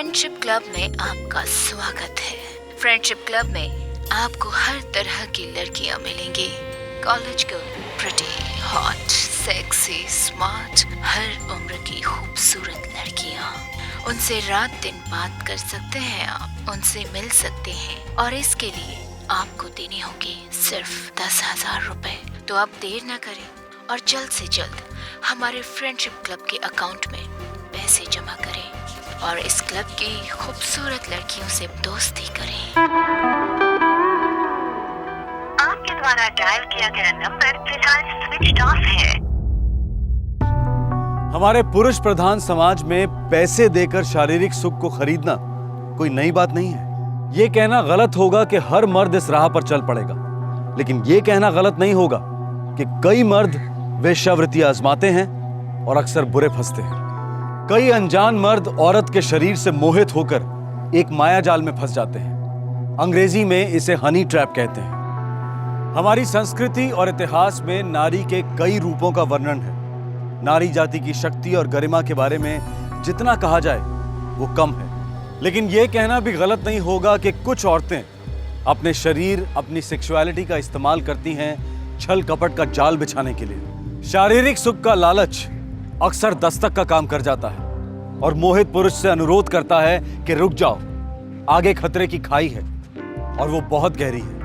Friendship club में आपका स्वागत है। फ्रेंडशिप क्लब में आपको हर तरह की लड़कियां मिलेंगी। College girl, pretty, hot, sexy, smart, हर उम्र की खूबसूरत लड़कियां। उनसे रात दिन बात कर सकते हैं आप, उनसे मिल सकते हैं और इसके लिए आपको देने होंगे सिर्फ 10,000 रुपए। तो आप देर ना करें और जल्द से जल्द हमारे फ्रेंडशिप क्लब के अकाउंट में पैसे जमा करें और इस क्लब की खूबसूरत लड़कियों से दोस्ती करें। आपके द्वारा डायल किया गया नंबर फिलहाल स्विच ऑफ है। हमारे पुरुष प्रधान समाज में पैसे देकर शारीरिक सुख को खरीदना कोई नई बात नहीं है। ये कहना गलत होगा कि हर मर्द इस राह पर चल पड़ेगा, लेकिन ये कहना गलत नहीं होगा कि कई मर्द वेश्यावृत्ति आजमाते हैं और अक्सर बुरे फंसते हैं। कई अनजान मर्द औरत के शरीर से मोहित होकर एक माया जाल में फंस जाते हैं। अंग्रेजी में इसे हनी ट्रैप कहते हैं। हमारी संस्कृति और इतिहास में नारी के कई रूपों का वर्णन है। नारी जाति की शक्ति और गरिमा के बारे में जितना कहा जाए वो कम है, लेकिन यह कहना भी गलत नहीं होगा कि कुछ औरतें अपने शरीर, अपनी सेक्सुअलिटी का इस्तेमाल करती हैं छल कपट का जाल बिछाने के लिए। शारीरिक सुख का लालच अक्सर दस्तक का काम कर जाता है और मोहित पुरुष से अनुरोध करता है कि रुक जाओ, आगे खतरे की खाई है और वो बहुत गहरी है।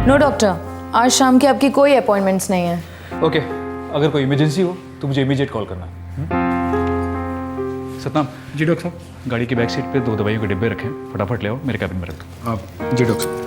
नो डॉक्टर, आज शाम की आपकी कोई अपॉइंटमेंट्स नहीं है। ओके, अगर कोई इमरजेंसी हो तो मुझे इमीडिएट कॉल करना। सतनाम। जी डॉक्टर साहब। गाड़ी की बैक सीट पे 2 दवाइयों के डिब्बे रखें, फटाफट ले आओ, मेरे कैबिन में रख दो। आप जी डॉक्टर साहब।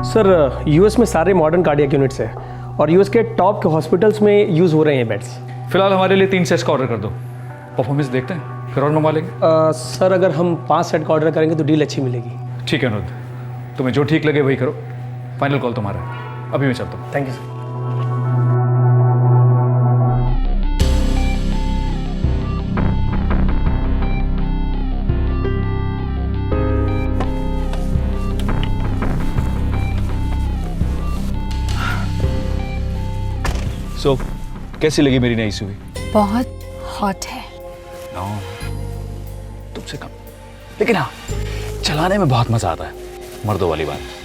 सर, यूएस में सारे मॉडर्न कार्डियक यूनिट्स हैं और यूएस के टॉप के हॉस्पिटल्स में यूज़ हो रहे हैं बेड्स। फिलहाल हमारे लिए 3 सेट्स का ऑर्डर कर दो, परफॉर्मेंस देखते हैं, फिर और मंगवा लेंगे। सर, अगर हम 5 सेट का ऑर्डर करेंगे तो डील अच्छी मिलेगी। ठीक है अनुरुद्ध, तुम्हें जो ठीक लगे वही करो, फाइनल कॉल तुम्हारा है। अभी मैं चलता हूँ। Thank you sir. सो कैसी लगी मेरी नई सुई? बहुत हॉट है। तुमसे कम, लेकिन हाँ, चलाने में बहुत मजा आता है, मर्दों वाली बात।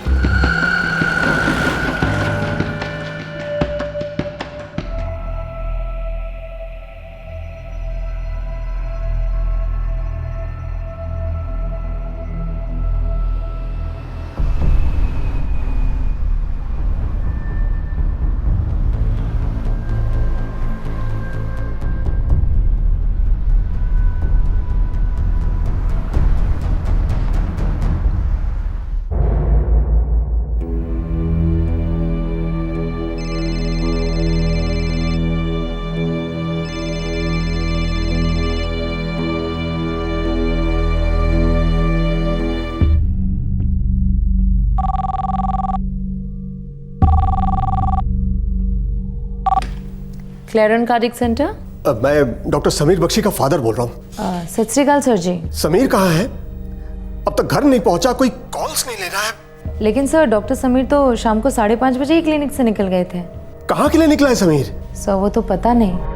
क्लेरन कार्डिक सेंटर। मैं डॉक्टर समीर बख्शी का फादर बोल रहा हूँ। सत श्री अकाल सर जी। समीर कहाँ है? अब तक घर नहीं पहुंचा, कोई कॉल्स नहीं ले रहा है। लेकिन सर, डॉक्टर समीर तो शाम को 5:30 बजे ही क्लिनिक से निकल गए थे। कहाँ के लिए निकला है समीर? सर, वो तो पता नहीं।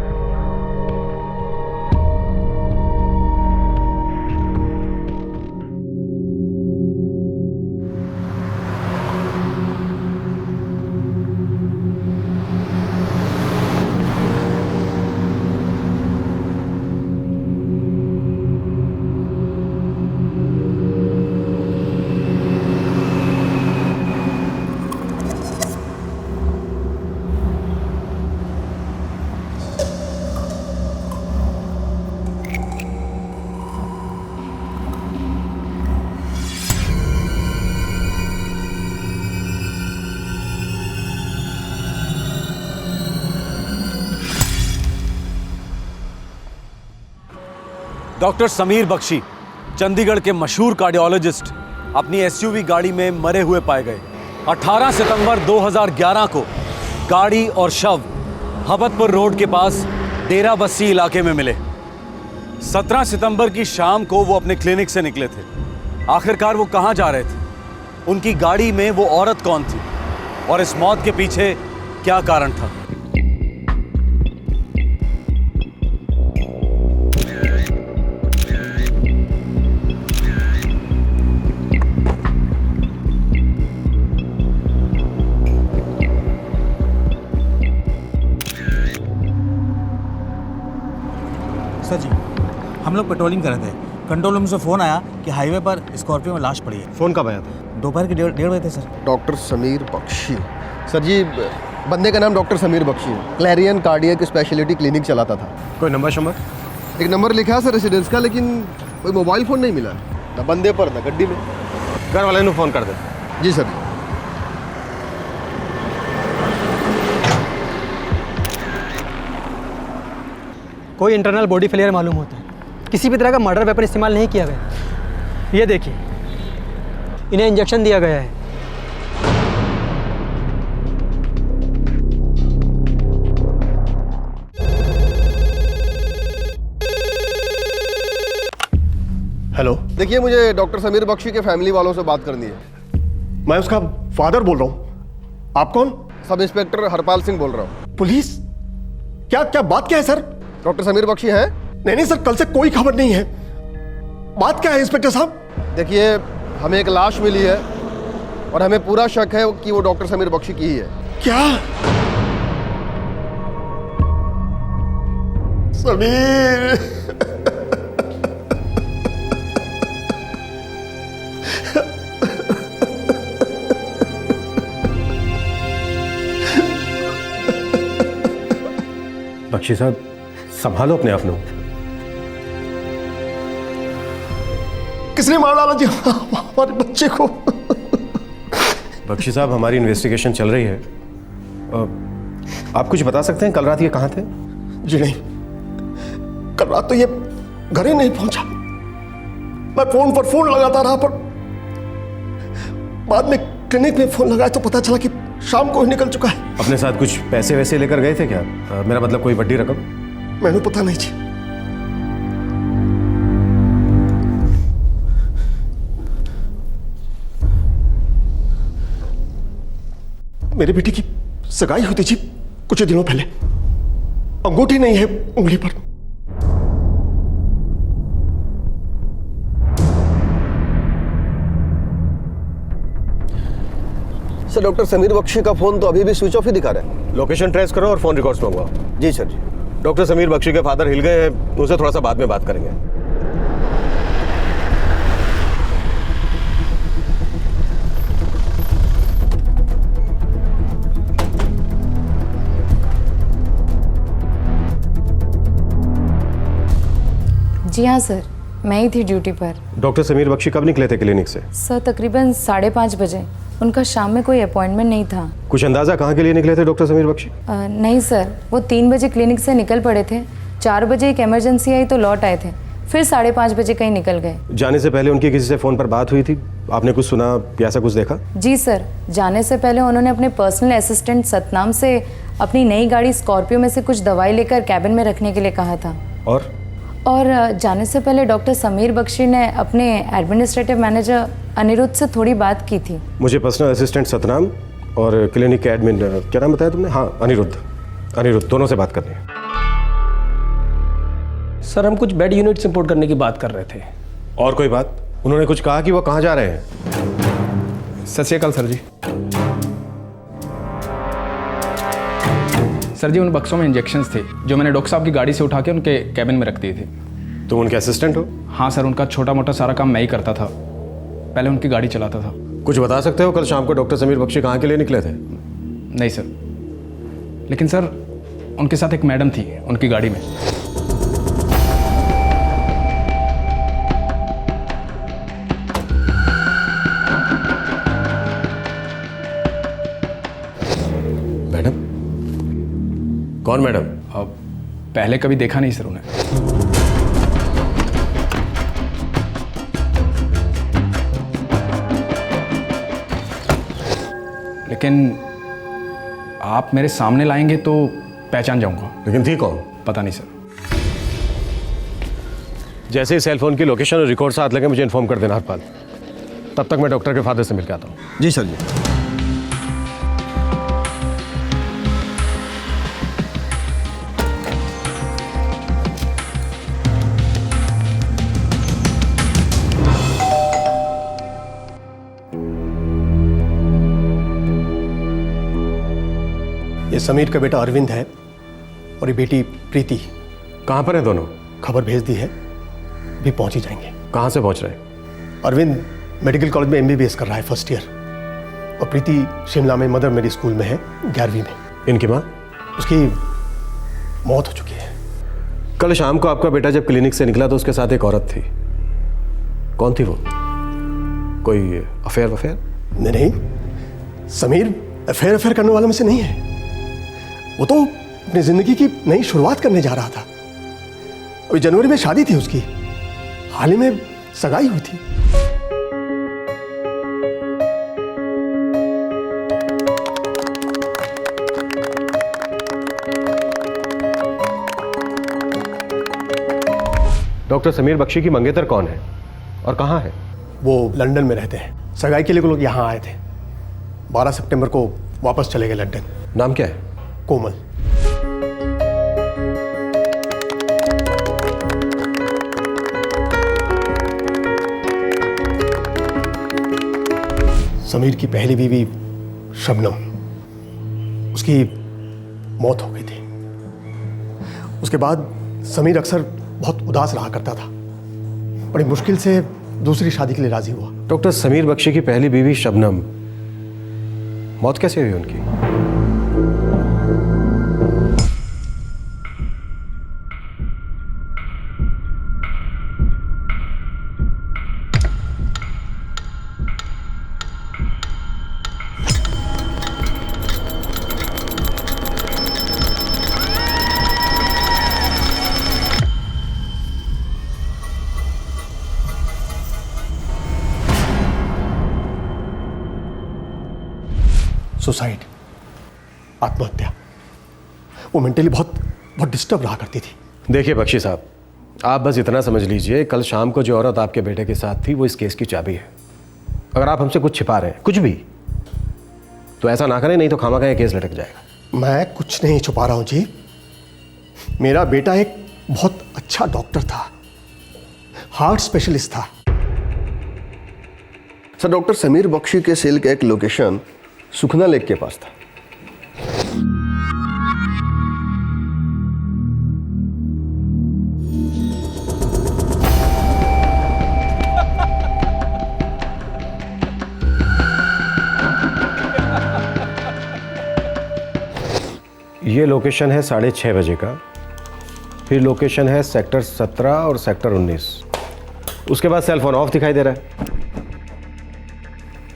डॉक्टर समीर बख्शी, चंडीगढ़ के मशहूर कार्डियोलॉजिस्ट, अपनी एसयूवी गाड़ी में मरे हुए पाए गए। 18 सितंबर 2011 को गाड़ी और शव हबतपुर रोड के पास डेरा बस्सी इलाके में मिले। 17 सितंबर की शाम को वो अपने क्लिनिक से निकले थे। आखिरकार वो कहाँ जा रहे थे? उनकी गाड़ी में वो औरत कौन थी? और इस मौत के पीछे क्या कारण था? सर जी, हम लोग पेट्रोलिंग कर रहे थे। कंट्रोल रूम से फ़ोन आया कि हाईवे पर स्कॉर्पियो में लाश पड़ी है। फोन कब आया था? दोपहर के 1:30 बजे थे sir. Doctor Sameer Bakshi. Sir ji, बंदे का नाम डॉक्टर समीर बख्शी है। क्लैरियन कार्डियक स्पेशलिटी क्लिनिक चलाता था। कोई नंबर शंबर? एक नंबर लिखा है सर रेसिडेंस का, लेकिन कोई मोबाइल फ़ोन नहीं मिला। ना बंदे पर ना गड्डी में। घर वाले ने फ़ोन कर दे। जी सर। कोई इंटरनल बॉडी फेलियर मालूम होता है। किसी भी तरह का मर्डर वेपन इस्तेमाल नहीं किया गया। ये देखिए, इन्हें इंजेक्शन दिया गया है। हेलो, देखिए मुझे डॉक्टर समीर बख्शी के फैमिली वालों से बात करनी है। मैं उसका फादर बोल रहा हूँ। आप कौन? सब इंस्पेक्टर हरपाल सिंह बोल रहा हूँ। पुलिस? क्या क्या बात क्या है सर? डॉक्टर समीर बख्शी हैं? नहीं सर, कल से कोई खबर नहीं है। बात क्या है इंस्पेक्टर साहब? देखिए, हमें एक लाश मिली है और हमें पूरा शक है कि वो डॉक्टर समीर बख्शी की ही है। क्या? समीर, बख्शी साहब, संभालो अपने आप को। किसने मार डाला जी हमारे बच्चे को? बख्शी साहब, हमारी इन्वेस्टिगेशन चल रही है। आप कुछ बता सकते हैं कल रात ये कहाँ थे? जी नहीं, कल रात तो ये घर ही नहीं पहुंचा। मैं फोन पर फोन लगाता रहा, पर बाद में क्लिनिक में फोन लगाया तो पता चला कि शाम को ही निकल चुका है। अपने साथ कुछ पैसे वैसे लेकर गए थे क्या? मेरा मतलब कोई बड़ी रकम? मैंने पता नहीं जी। मेरी बेटी की सगाई हुई थी जी कुछ दिनों पहले। अंगूठी नहीं है उंगली पर। सर, डॉक्टर समीर बख्शी का फोन तो अभी भी स्विच ऑफ ही दिखा रहा है। लोकेशन ट्रेस करो और फोन रिकॉर्ड्स मंगवाओ। जी सर जी। डॉक्टर समीर बख्शी के फादर हिल गए हैं, उनसे थोड़ा सा बाद में बात करेंगे। जी हाँ सर, मैं ही थी ड्यूटी पर। डॉक्टर समीर बख्शी कब निकले थे क्लिनिक से? सर तकरीबन 5:30 बजे। उनका शाम में कोई अपॉइंटमेंट नहीं था। कुछ अंदाजा कहाँ के लिए निकले थे डॉक्टर समीर बख्शी? नहीं सर, वो 3 बजे क्लिनिक से निकल पड़े थे। 4 बजे एक इमरजेंसी आई तो लौट आए थे, फिर 5:30 बजे कहीं निकल गए। जाने से पहले उनकी किसी से फ़ोन पर बात हुई थी? आपने कुछ सुना या ऐसा कुछ देखा? जी सर, जाने से पहले उन्होंने अपने पर्सनल असिस्टेंट सतनाम से अपनी नई गाड़ी स्कॉर्पियो में से कुछ दवाई लेकर कैबिन में रखने के लिए कहा था। और जाने से पहले डॉक्टर समीर बख्शी ने अपने एडमिनिस्ट्रेटिव मैनेजर अनिरुद्ध से थोड़ी बात की थी। मुझे पर्सनल असिस्टेंट सतनाम और क्लिनिक के एडमिन, क्या नाम बताया तुमने? हाँ, अनिरुद्ध दोनों से बात करनी है। सर, हम कुछ बेड यूनिट्स इंपोर्ट करने की बात कर रहे थे। और कोई बात? उन्होंने कुछ कहा कि वो कहाँ जा रहे हैं? सत श्री अकाल सर जी। सर जी, उन बक्सों में इंजेक्शंस थे जो मैंने डॉक्टर साहब की गाड़ी से उठा के उनके कैबिन में रख दिए थे। तुम उनके असिस्टेंट हो? हाँ सर, उनका छोटा मोटा सारा काम मैं ही करता था। पहले उनकी गाड़ी चलाता था। कुछ बता सकते हो कल शाम को डॉक्टर समीर बख्शी कहाँ के लिए निकले थे? नहीं सर, लेकिन सर उनके साथ एक मैडम थी उनकी गाड़ी में। मैडम? कौन मैडम? पहले कभी देखा नहीं सर उन्हें। लेकिन आप मेरे सामने लाएंगे तो पहचान जाऊंगा। लेकिन थी कौन? पता नहीं सर। जैसे ही सेल फोन की लोकेशन और रिकॉर्ड साथ लगे मुझे इन्फॉर्म कर देना हरपाल। तब तक मैं डॉक्टर के फादर से मिलकर आता हूँ। जी सर जी। ये समीर का बेटा अरविंद है और ये बेटी प्रीति। कहाँ पर है दोनों? खबर भेज दी है, भी पहुंच ही जाएंगे। कहाँ से पहुँच रहे हैं? अरविंद मेडिकल कॉलेज में MBBS कर रहा है, फर्स्ट ईयर। और प्रीति शिमला में मदर मेरी स्कूल में है, 11वीं में। इनकी माँ? उसकी मौत हो चुकी है। कल शाम को आपका बेटा जब क्लिनिक से निकला तो उसके साथ एक औरत थी। कौन थी वो? कोई अफेयर वफेयर? नहीं, समीर अफेयर करने वालों में से नहीं है। वो तो अपनी जिंदगी की नई शुरुआत करने जा रहा था। अभी जनवरी में शादी थी उसकी, हाल ही में सगाई हुई थी। डॉक्टर समीर बख्शी की मंगेतर कौन है और कहाँ है? वो लंदन में रहते हैं। सगाई के लिए वो लोग यहाँ आए थे। 12 सितंबर को वापस चले गए लंदन। नाम क्या है? कोमल। समीर की पहली बीवी शबनम, उसकी मौत हो गई थी। उसके बाद समीर अक्सर बहुत उदास रहा करता था। बड़ी मुश्किल से दूसरी शादी के लिए राजी हुआ। डॉक्टर समीर बख्शी की पहली बीवी शबनम, मौत कैसे हुई उनकी? सुसाइड, आत्महत्या। वो मेंटली बहुत डिस्टर्ब रहा करती थी। देखिए बख्शी साहब, आप बस इतना समझ लीजिए, कल शाम को जो औरत आपके बेटे के साथ थी वो इस केस की चाबी है। अगर आप हमसे कुछ छिपा रहे हैं, कुछ भी, तो ऐसा ना करें, नहीं तो खामा ये केस लटक जाएगा। मैं कुछ नहीं छुपा रहा हूं जी। मेरा बेटा एक बहुत अच्छा डॉक्टर था, हार्ट स्पेशलिस्ट था। सर, डॉक्टर समीर बख्शी के सेल का एक लोकेशन सुखना लेक के पास था। ये लोकेशन है 6:30 बजे का। फिर लोकेशन है सेक्टर 17 और सेक्टर 19। उसके बाद सेल फोन ऑफ दिखाई दे रहा है।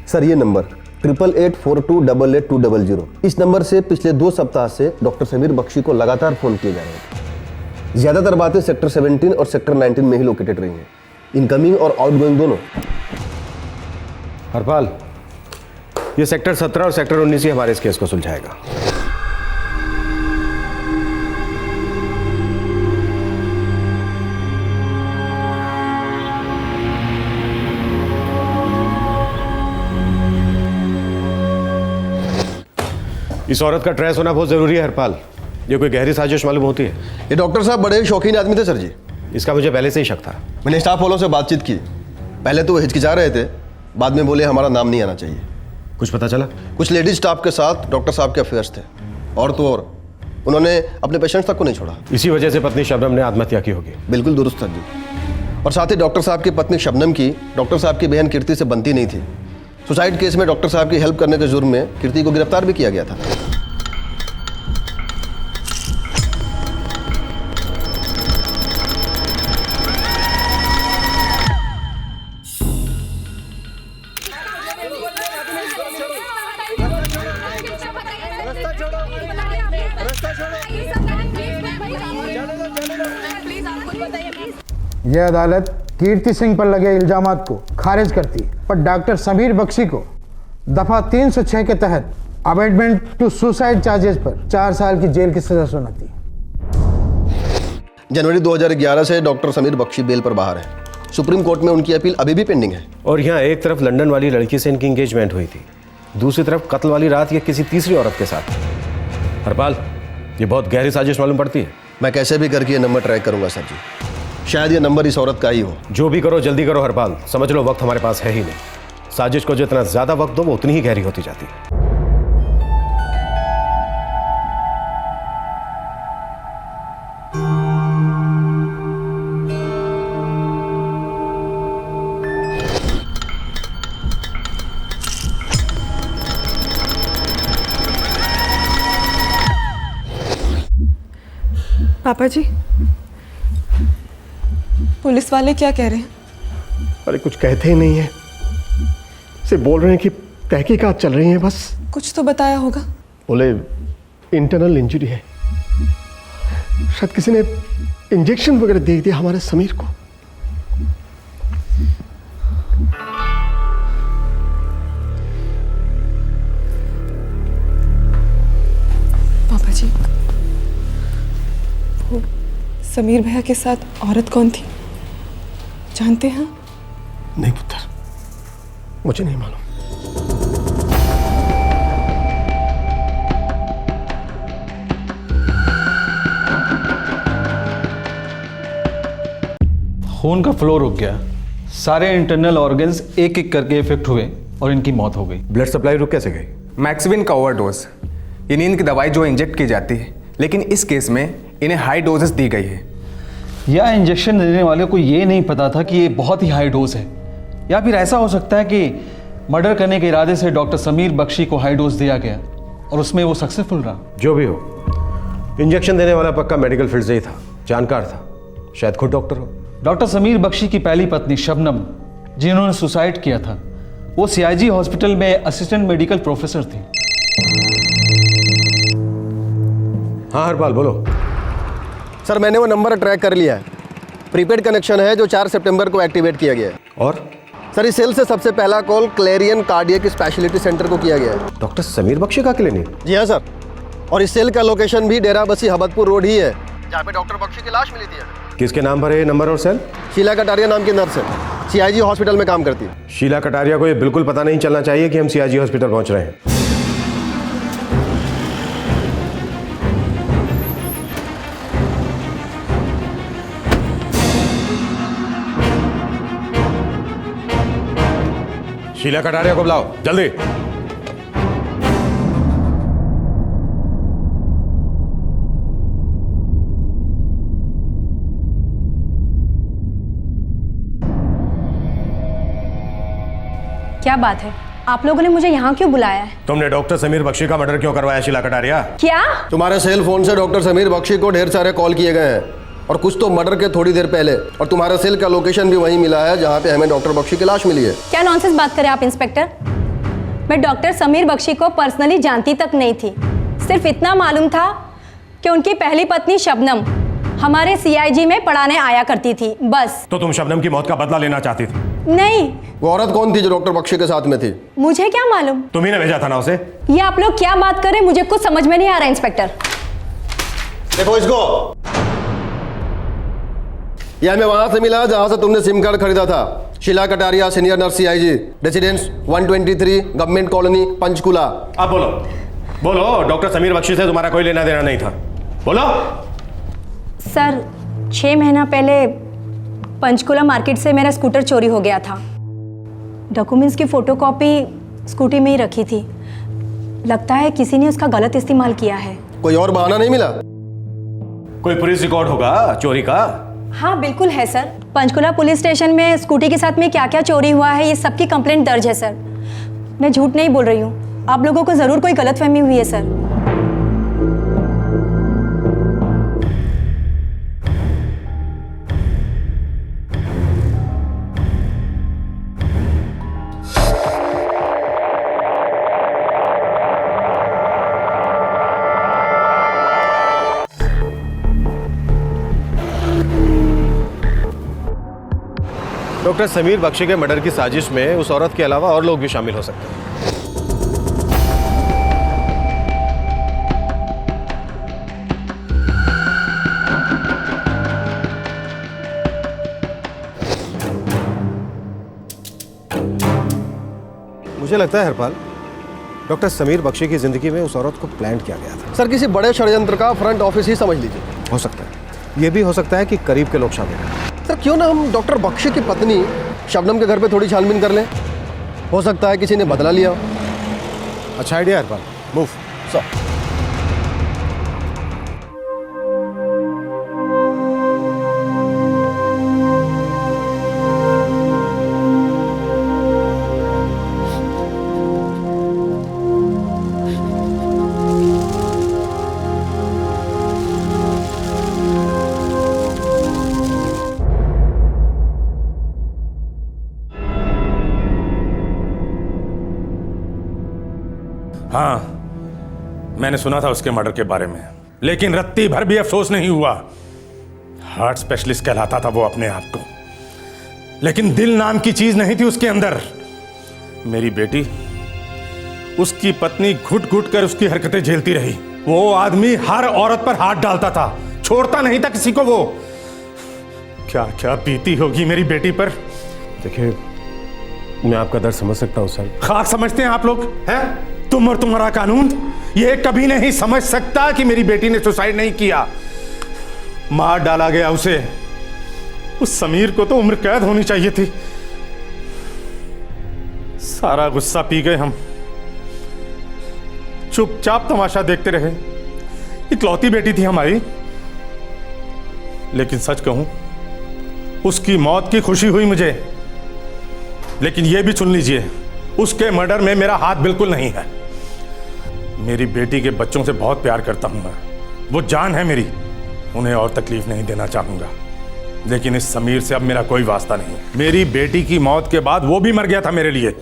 सर, ये नंबर 8884288200, इस नंबर से पिछले 2 सप्ताह से डॉक्टर समीर बख्शी को लगातार फोन किए जा रहे हैं। ज्यादातर बातें सेक्टर 17 और सेक्टर 19 में ही लोकेटेड रही हैं, इनकमिंग और आउटगोइंग दोनों। हरपाल, ये सेक्टर 17 और सेक्टर 19 ही हमारे इस केस को सुलझाएगा। इस औरत का ट्रेस होना बहुत जरूरी है हरपाल। ये कोई गहरी साजिश मालूम होती है। ये डॉक्टर साहब बड़े शौकीन आदमी थे सर जी। इसका मुझे पहले से ही शक था। मैंने स्टाफ वालों से बातचीत की। पहले तो वो हिचकिचा रहे थे, बाद में बोले हमारा नाम नहीं आना चाहिए। कुछ पता चला? कुछ लेडीज स्टाफ के साथ डॉक्टर साहब के अफेयर्स थे, और तो और उन्होंने अपने पेशेंट्स तक को नहीं छोड़ा। इसी वजह से पत्नी शबनम ने आत्महत्या की होगी। बिल्कुल दुरुस्त सर जी। और साथ ही डॉक्टर साहब की पत्नी शबनम की डॉक्टर साहब की बहन कीर्ति से बनती नहीं थी। सुसाइड केस में डॉक्टर साहब की हेल्प करने के जुर्म में कीर्ति को गिरफ्तार भी किया गया था। यह अदालत कीर्ति सिंह पर लगे इल्जामात को खारिज करती है, पर डॉक्टर समीर बख्शी को दफा 306 के तहत अबेटमेंट टू सुसाइड चार्जेस पर 4 साल की जेल की सजा सुनाती है। जनवरी 2011 से डॉक्टर समीर बख्शी बेल पर बाहर है। सुप्रीम कोर्ट में उनकी अपील अभी भी पेंडिंग है। और यहाँ एक तरफ लंदन वाली लड़की से इनकी एंगेजमेंट हुई थी, दूसरी तरफ कत्ल वाली रात ये किसी तीसरी औरत के साथ। हरपाल, ये बहुत गहरी साजिश मालूम पड़ती है। मैं कैसे भी करके ये नंबर ट्रैक करूंगा सर जी। शायद ये नंबर इस औरत का ही हो। जो भी करो जल्दी करो हरपाल, समझ लो वक्त हमारे पास है ही नहीं। साजिश को जितना ज्यादा वक्त दो वो उतनी ही गहरी होती जाती है। पापा जी, पुलिस वाले क्या कह रहे हैं? अरे कुछ कहते ही नहीं है, सिर्फ बोल रहे हैं कि तहकीकात चल रही है बस। कुछ तो बताया होगा। बोले इंटरनल इंजरी है, शायद किसी ने इंजेक्शन वगैरह दे दिया हमारे समीर को। पापा जी, वो समीर भैया के साथ औरत कौन थी जानते हैं? नहीं पुत्र, मुझे नहीं मालूम। खून का फ्लो रुक गया, सारे इंटरनल ऑर्गन्स एक एक करके इफेक्ट हुए और इनकी मौत हो गई। ब्लड सप्लाई रुक कैसे गई? मैक्सिविन का ओवरडोज, ये नींद की दवाई जो इंजेक्ट की जाती है, लेकिन इस केस में इन्हें हाई डोजेस दी गई है। या इंजेक्शन देने वाले को ये नहीं पता था कि ये बहुत ही हाई डोज है, या फिर ऐसा हो सकता है कि मर्डर करने के इरादे से डॉक्टर समीर बख्शी को हाई डोज दिया गया और उसमें वो सक्सेसफुल रहा। जो भी हो, इंजेक्शन देने वाला पक्का मेडिकल फील्ड से ही था, जानकार था, शायद खुद डॉक्टर हो। डॉक्टर समीर बख्शी की पहली पत्नी शबनम, जिन्होंने सुसाइड किया था, वो CIG हॉस्पिटल में असिस्टेंट मेडिकल प्रोफेसर थी। हाँ हरपाल बोलो। सर मैंने वो नंबर ट्रैक कर लिया है। प्रीपेड कनेक्शन है जो 4 सितंबर को एक्टिवेट किया गया है। और सर इस सेल से सबसे पहला call clarion cardiac speciality centre को किया गया है। डॉक्टर समीर बख्शी का क्लिनिक? जी हाँ सर, और इस सेल का लोकेशन भी डेराबस्सी हबतपुर रोड ही है, जहाँ पे डॉक्टर बख्शी की लाश मिली थी। किसके नाम पर है ये नंबर और सेल? शीला कटारिया नाम की नर्स है, CIG हॉस्पिटल में काम करती है। शीला कटारिया को ये बिल्कुल पता नहीं चलना चाहिए कि हम CIG हॉस्पिटल पहुंच रहे हैं। शीला कटारिया को बुलाओ जल्दी। क्या बात है, आप लोगों ने मुझे यहाँ क्यों बुलाया है? तुमने डॉक्टर समीर बख्शी का मर्डर क्यों करवाया शीला कटारिया? क्या? तुम्हारे सेल फोन से डॉक्टर समीर बख्शी को ढेर सारे कॉल किए गए हैं, और कुछ तो मर्डर के थोड़ी देर पहले, और तुम्हारे सेल का लोकेशन भी वहीं मिला है जहाँ पे हमें डॉक्टर बख्शी की लाश मिली है। क्या नॉनसेंस बात करें आप इंस्पेक्टर? मैं डॉक्टर समीर बख्शी को पर्सनली जानती तक नहीं थी, सिर्फ इतना मालूम था कि उनकी पहली पत्नी शबनम हमारे CIG में पढ़ाने आया करती थी, बस। तो तुम शबनम की मौत का बदला लेना चाहती थी? नहीं। वो औरत कौन थी जो डॉक्टर बख्शी के साथ में थी? मुझे क्या मालूम, तुम्ही ने भेजा था ना उसे। ये आप लोग क्या बात करें, मुझे कुछ समझ में नहीं आ रहा इंस्पेक्टर। देखो इसको, ये हमें वहां से मिला जहां से तुमने सिम कार्ड खरीदा था। Sheela Kataria, senior nurse CIG, residence 123 government colony, Panchkula. अब बोलो बोलो, डॉक्टर समीर बख्शी से तुम्हारा कोई लेना देना नहीं था, बोलो। सर 6 महीना पहले पंचकुला मार्केट से मेरा स्कूटर चोरी हो गया था। डॉक्यूमेंट्स की फोटोकॉपी स्कूटी में ही रखी थी, लगता है किसी ने उसका गलत इस्तेमाल किया है। कोई और बहाना नहीं मिला? कोई पुलिस रिकॉर्ड होगा चोरी का? हाँ बिल्कुल है सर, पंचकुला पुलिस स्टेशन में स्कूटी के साथ में क्या क्या चोरी हुआ है ये सबकी कंप्लेंट दर्ज है सर। मैं झूठ नहीं बोल रही हूँ, आप लोगों को ज़रूर कोई गलतफहमी हुई है सर। डॉक्टर समीर बख्शी के मर्डर की साजिश में उस औरत के अलावा और लोग भी शामिल हो सकते हैं। मुझे लगता है हरपाल, डॉक्टर समीर बख्शी की जिंदगी में उस औरत को प्लांट किया गया था। सर किसी बड़े षड्यंत्र का फ्रंट ऑफिस ही समझ लीजिए। हो सकता है, ये भी हो सकता है कि करीब के लोग शामिल हैं। सर क्यों ना हम डॉक्टर बख्शी की पत्नी शबनम के घर पे थोड़ी छानबीन कर लें, हो सकता है किसी ने बदला लिया हो। अच्छा आइडिया हरपाल, मूव। सर हाँ, मैंने सुना था उसके मर्डर के बारे में, लेकिन रत्ती भर भी अफसोस नहीं हुआ। हार्ट स्पेशलिस्ट कहलाता था वो अपने आप को, लेकिन दिल नाम की चीज नहीं थी उसके अंदर। मेरी बेटी, उसकी पत्नी घुट घुट कर उसकी हरकतें झेलती रही। वो आदमी हर औरत पर हाथ डालता था, छोड़ता नहीं था किसी को। वो क्या क्या बीती होगी मेरी बेटी पर। देखिए, मैं आपका दर्द समझ सकता हूँ सर। खाक समझते हैं आप लोग, हैं? तुम और तुम्हारा कानून ये कभी नहीं समझ सकता कि मेरी बेटी ने सुसाइड नहीं किया, मार डाला गया उसे। उस समीर को तो उम्र कैद होनी चाहिए थी। सारा गुस्सा पी गए हम, चुपचाप तमाशा देखते रहे। इकलौती बेटी थी हमारी, लेकिन सच कहूं, उसकी मौत की खुशी हुई मुझे। लेकिन यह भी सुन लीजिए, उसके मर्डर में मेरा हाथ बिल्कुल नहीं है। मेरी बेटी के बच्चों से बहुत प्यार करता हूं मैं, वो जान है मेरी, उन्हें और तकलीफ नहीं देना चाहूंगा। लेकिन इस समीर से अब मेरा कोई वास्ता नहीं। मेरी बेटी की मौत के बाद वो भी मर गया था मेरे लिए।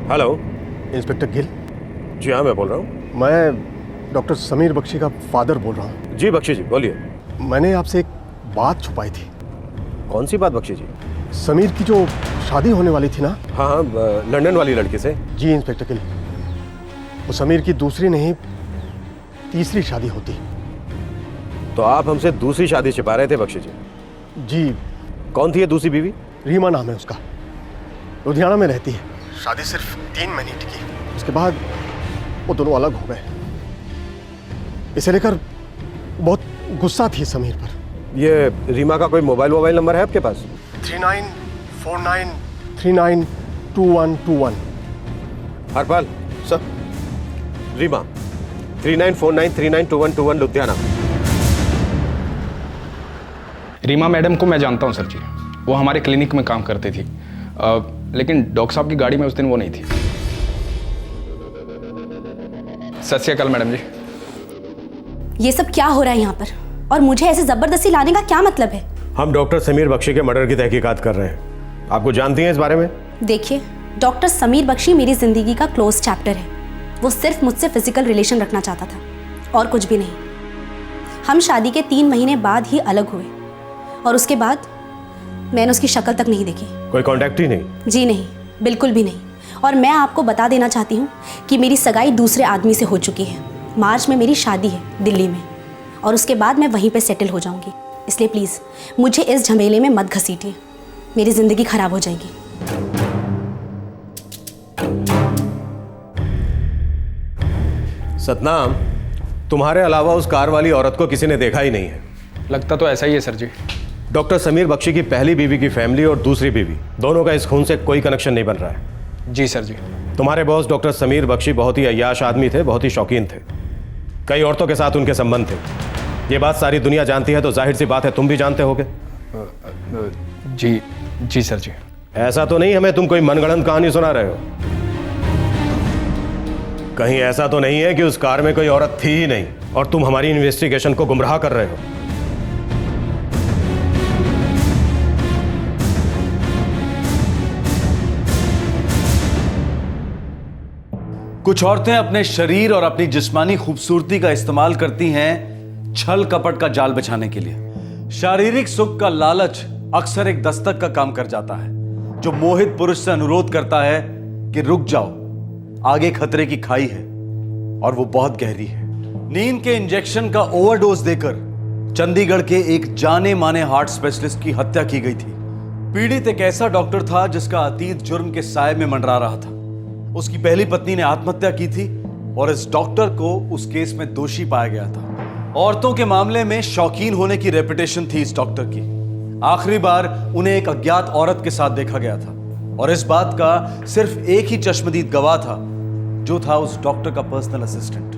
Hello, inspector Gill. जी हाँ, मैं बोल रहा हूँ। मैं डॉक्टर समीर बख्शी का फादर बोल रहा हूँ। जी बख्शी जी, बोलिए। मैंने आपसे एक बात छुपाई थी। कौन सी बात बख्शी जी? समीर की जो शादी होने वाली थी ना। हाँ हाँ, लंदन वाली लड़की से। जी इंस्पेक्टर गिल, वो समीर की दूसरी नहीं तीसरी शादी होती। तो आप हमसे दूसरी शादी छिपा रहे थे बख्शी जी? जी। कौन थी ये दूसरी बीवी? रीमा नाम है उसका, लुधियाना में रहती है। शादी सिर्फ 3 महीने टिकी, उसके बाद वो दोनों अलग हो गए। इसे लेकर बहुत गुस्सा थी समीर पर। ये रीमा का कोई मोबाइल नंबर है आपके पास? 3949392121। हरपाल सर, रीमा 3949392121 लुधियाना। रीमा मैडम को मैं जानता हूँ सर जी, वो हमारे क्लिनिक में काम करती थी, लेकिन डॉक्टर साहब की गाड़ी में उस दिन वो नहीं थी। सत श्री अकाल मैडम जी। ये सब क्या हो रहा है यहाँ पर, और मुझे ऐसे जबरदस्ती लाने का क्या मतलब है? हम डॉक्टर समीर बख्शी के मर्डर की तहकीकात कर रहे हैं। आपको जानती हैं इस बारे में? देखिए, डॉक्टर समीर बख्शी मेरी जिंदगी का क्लोज चैप्टर है। वो सिर्फ मुझसे फिजिकल रिलेशन रखना चाहता था और कुछ भी नहीं। हम शादी के 3 महीने बाद ही अलग हुए और उसके बाद मैंने उसकी शक्ल तक नहीं देखी। कोई कांटेक्ट ही नहीं? जी नहीं, बिल्कुल भी नहीं। और मैं आपको बता देना चाहती हूँ कि मेरी सगाई दूसरे आदमी से हो चुकी है। मार्च में मेरी शादी है दिल्ली में, और उसके बाद मैं वहीं पे सेटल हो जाऊँगी। इसलिए प्लीज़ मुझे इस झमेले में मत घसीटिए, मेरी ज़िंदगी खराब हो जाएगी। सतनाम, तुम्हारे अलावा उस कार वाली औरत को किसी ने देखा ही नहीं है। लगता तो ऐसा ही है सर जी। डॉक्टर समीर बख्शी की पहली बीवी की फैमिली और दूसरी बीवी दोनों का इस खून से कोई कनेक्शन नहीं बन रहा है। जी सर जी। तुम्हारे बॉस डॉक्टर समीर बख्शी बहुत ही अय्याश आदमी थे, बहुत ही शौकीन थे। कई औरतों के साथ उनके संबंध थे। ये बात सारी दुनिया जानती है तो जाहिर सी बात है तुम भी जानते होगे। जी जी सर जी। ऐसा तो नहीं हमें तुम कोई मनगढ़ंत कहानी सुना रहे हो? कहीं ऐसा तो नहीं है कि उस कार में कोई औरत थी ही नहीं और तुम हमारी इन्वेस्टिगेशन को गुमराह कर रहे हो? कुछ औरतें अपने शरीर और अपनी जिस्मानी खूबसूरती का इस्तेमाल करती हैं छल कपट का जाल बिछाने के लिए। शारीरिक सुख का लालच अक्सर एक दस्तक का काम कर जाता है जो मोहित पुरुष से अनुरोध करता है कि रुक जाओ, आगे खतरे की खाई है और वो बहुत गहरी है। नींद के इंजेक्शन का ओवरडोज देकर चंडीगढ़ के एक जाने माने हार्ट स्पेशलिस्ट की हत्या की गई थी। पीड़ित एक ऐसा डॉक्टर था जिसका अतीत जुर्म के साए में मंडरा रहा था। उसकी पहली पत्नी ने आत्महत्या की थी और इस डॉक्टर को उस केस में दोषी पाया गया था। औरतों के मामले में शौकीन होने की रेपुटेशन थी इस डॉक्टर की। आखिरी बार उन्हें एक अज्ञात औरत के साथ देखा गया था और इस बात का सिर्फ एक ही चश्मदीद गवाह था जो था उस डॉक्टर का पर्सनल असिस्टेंट।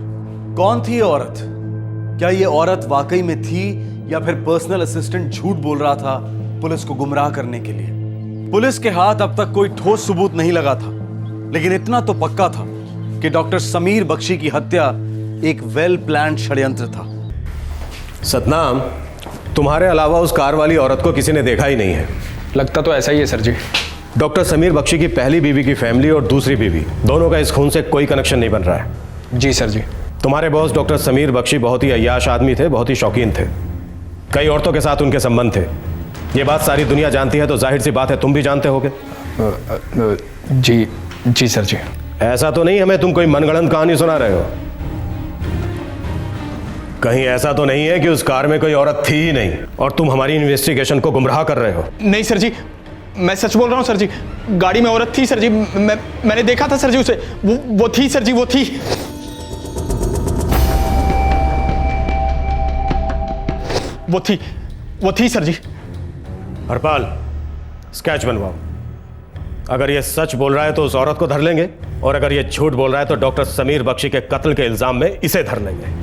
कौन थी ये औरत? क्या ये औरत वाकई में थी या फिर पर्सनल असिस्टेंट झूठ बोल रहा था पुलिस को गुमराह करने के लिए? पुलिस के हाथ अब तक कोई ठोस सबूत नहीं लगा था, लेकिन इतना तो पक्का था कि डॉक्टर समीर बख्शी की हत्या एक वेल प्लान्ड षड्यंत्र था। सतनाम, तुम्हारे अलावा उस कार वाली औरत को किसी ने देखा ही नहीं है। लगता तो ऐसा ही है सर जी। डॉक्टर समीर बख्शी की पहली बीवी की फैमिली और दूसरी बीवी दोनों का इस खून से कोई कनेक्शन नहीं बन रहा है। जी सर जी। तुम्हारे बॉस डॉक्टर समीर बख्शी बहुत ही अय्याश आदमी थे, बहुत ही शौकीन थे। कई औरतों के साथ उनके संबंध थे। ये बात सारी दुनिया जानती है तो जाहिर सी बात है तुम भी जानते होगे। जी जी सर जी। ऐसा तो नहीं हमें तुम कोई मनगढ़ंत कहानी सुना रहे हो? कहीं ऐसा तो नहीं है कि उस कार में कोई औरत थी ही नहीं और तुम हमारी इन्वेस्टिगेशन को गुमराह कर रहे हो? नहीं सर जी, मैं सच बोल रहा हूँ सर जी। गाड़ी में औरत थी सर जी। मैंने देखा था सर जी उसे। वो थी सर जी, वो थी। वो थी सर जी। हरपाल, स्केच बनवाओ। अगर ये सच बोल रहा है तो उस औरत को धर लेंगे और अगर ये झूठ बोल रहा है तो डॉक्टर समीर बख्शी के कत्ल के इल्जाम में इसे धर लेंगे।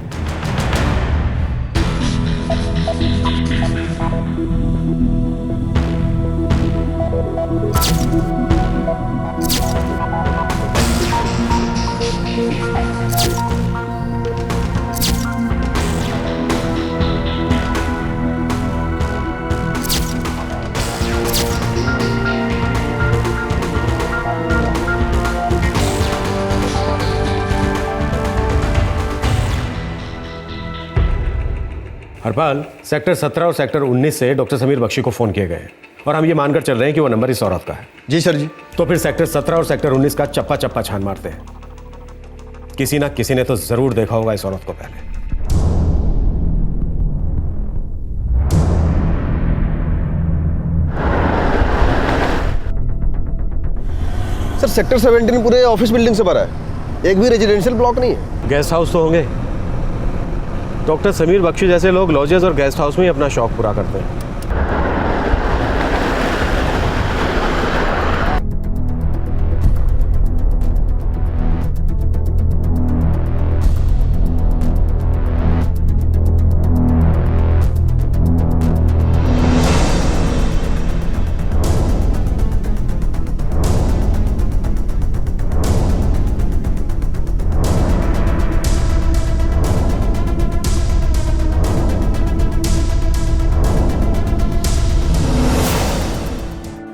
हरपाल, सेक्टर 17 और सेक्टर 19 से डॉक्टर समीर बख्शी को फोन किए गए और हम ये मानकर चल रहे हैं कि वो नंबर इस औरत का है। जी सर जी। तो फिर सेक्टर 17 और सेक्टर 19 का चप्पा चप्पा छान मारते हैं। किसी ना किसी ने तो जरूर देखा होगा इस औरत को पहले। सर सेक्टर 17 पूरे ऑफिस बिल्डिंग से भरा है, एक भी रेजिडेंशियल ब्लॉक नहीं है। गेस्ट हाउस तो होंगे। डॉक्टर समीर बख्शी जैसे लोग लॉजेस और गेस्ट हाउस में ही अपना शौक पूरा करते हैं।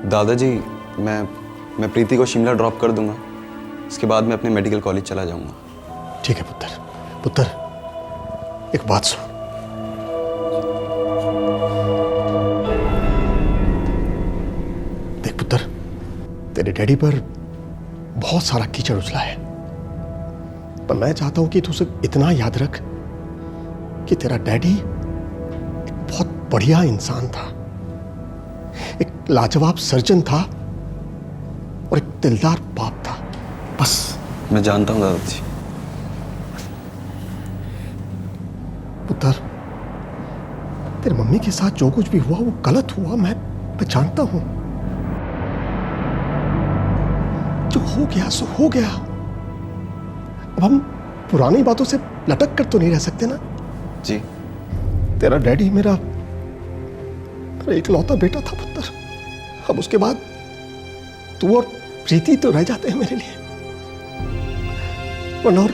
दादाजी, मैं प्रीति को शिमला ड्रॉप कर दूंगा। इसके बाद मैं अपने मेडिकल कॉलेज चला जाऊंगा। ठीक है पुत्र। पुत्र, एक बात सुन। देख पुत्र, तेरे डैडी पर बहुत सारा कीचड़ उछला है, पर मैं चाहता हूं कि तू उसे इतना याद रख कि तेरा डैडी एक बहुत बढ़िया इंसान था, एक लाजवाब सर्जन था और एक दिलदार बाप था। बस। मैं जानता हूं दादाजी। पुत्र, तेरी मम्मी के साथ जो कुछ भी हुआ वो गलत हुआ, मैं जानता हूं। जो हो गया सो हो गया। अब हम पुरानी बातों से लटक कर तो नहीं रह सकते ना। जी। तेरा डैडी मेरा इकलौता बेटा था पुत्र। अब उसके बाद तू और प्रीति तो रह जाते हैं मेरे लिए, वरना और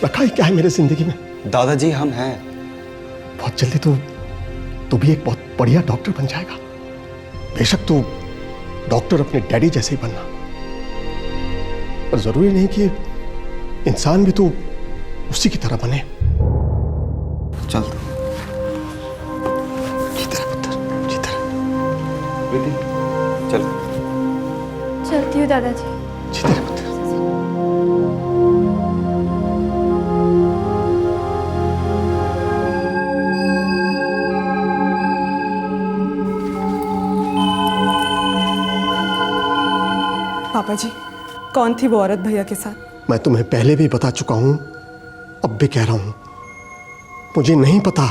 रखा ही क्या है मेरे जिंदगी में। दादाजी हम हैं। बहुत जल्दी तू भी एक बहुत बढ़िया डॉक्टर बन जाएगा। बेशक तू डॉक्टर अपने डैडी जैसे ही बनना, पर जरूरी नहीं कि इंसान भी तू उसी की तरह बने। चल जीते रहे पुत्र, जीते रहे। प्रीति चल। चलती हूँ दादाजी। जीते रहे पुत्र। पापा जी, कौन थी वो औरत भैया के साथ? मैं तुम्हें पहले भी बता चुका हूं, अब भी कह रहा हूं, मुझे नहीं पता।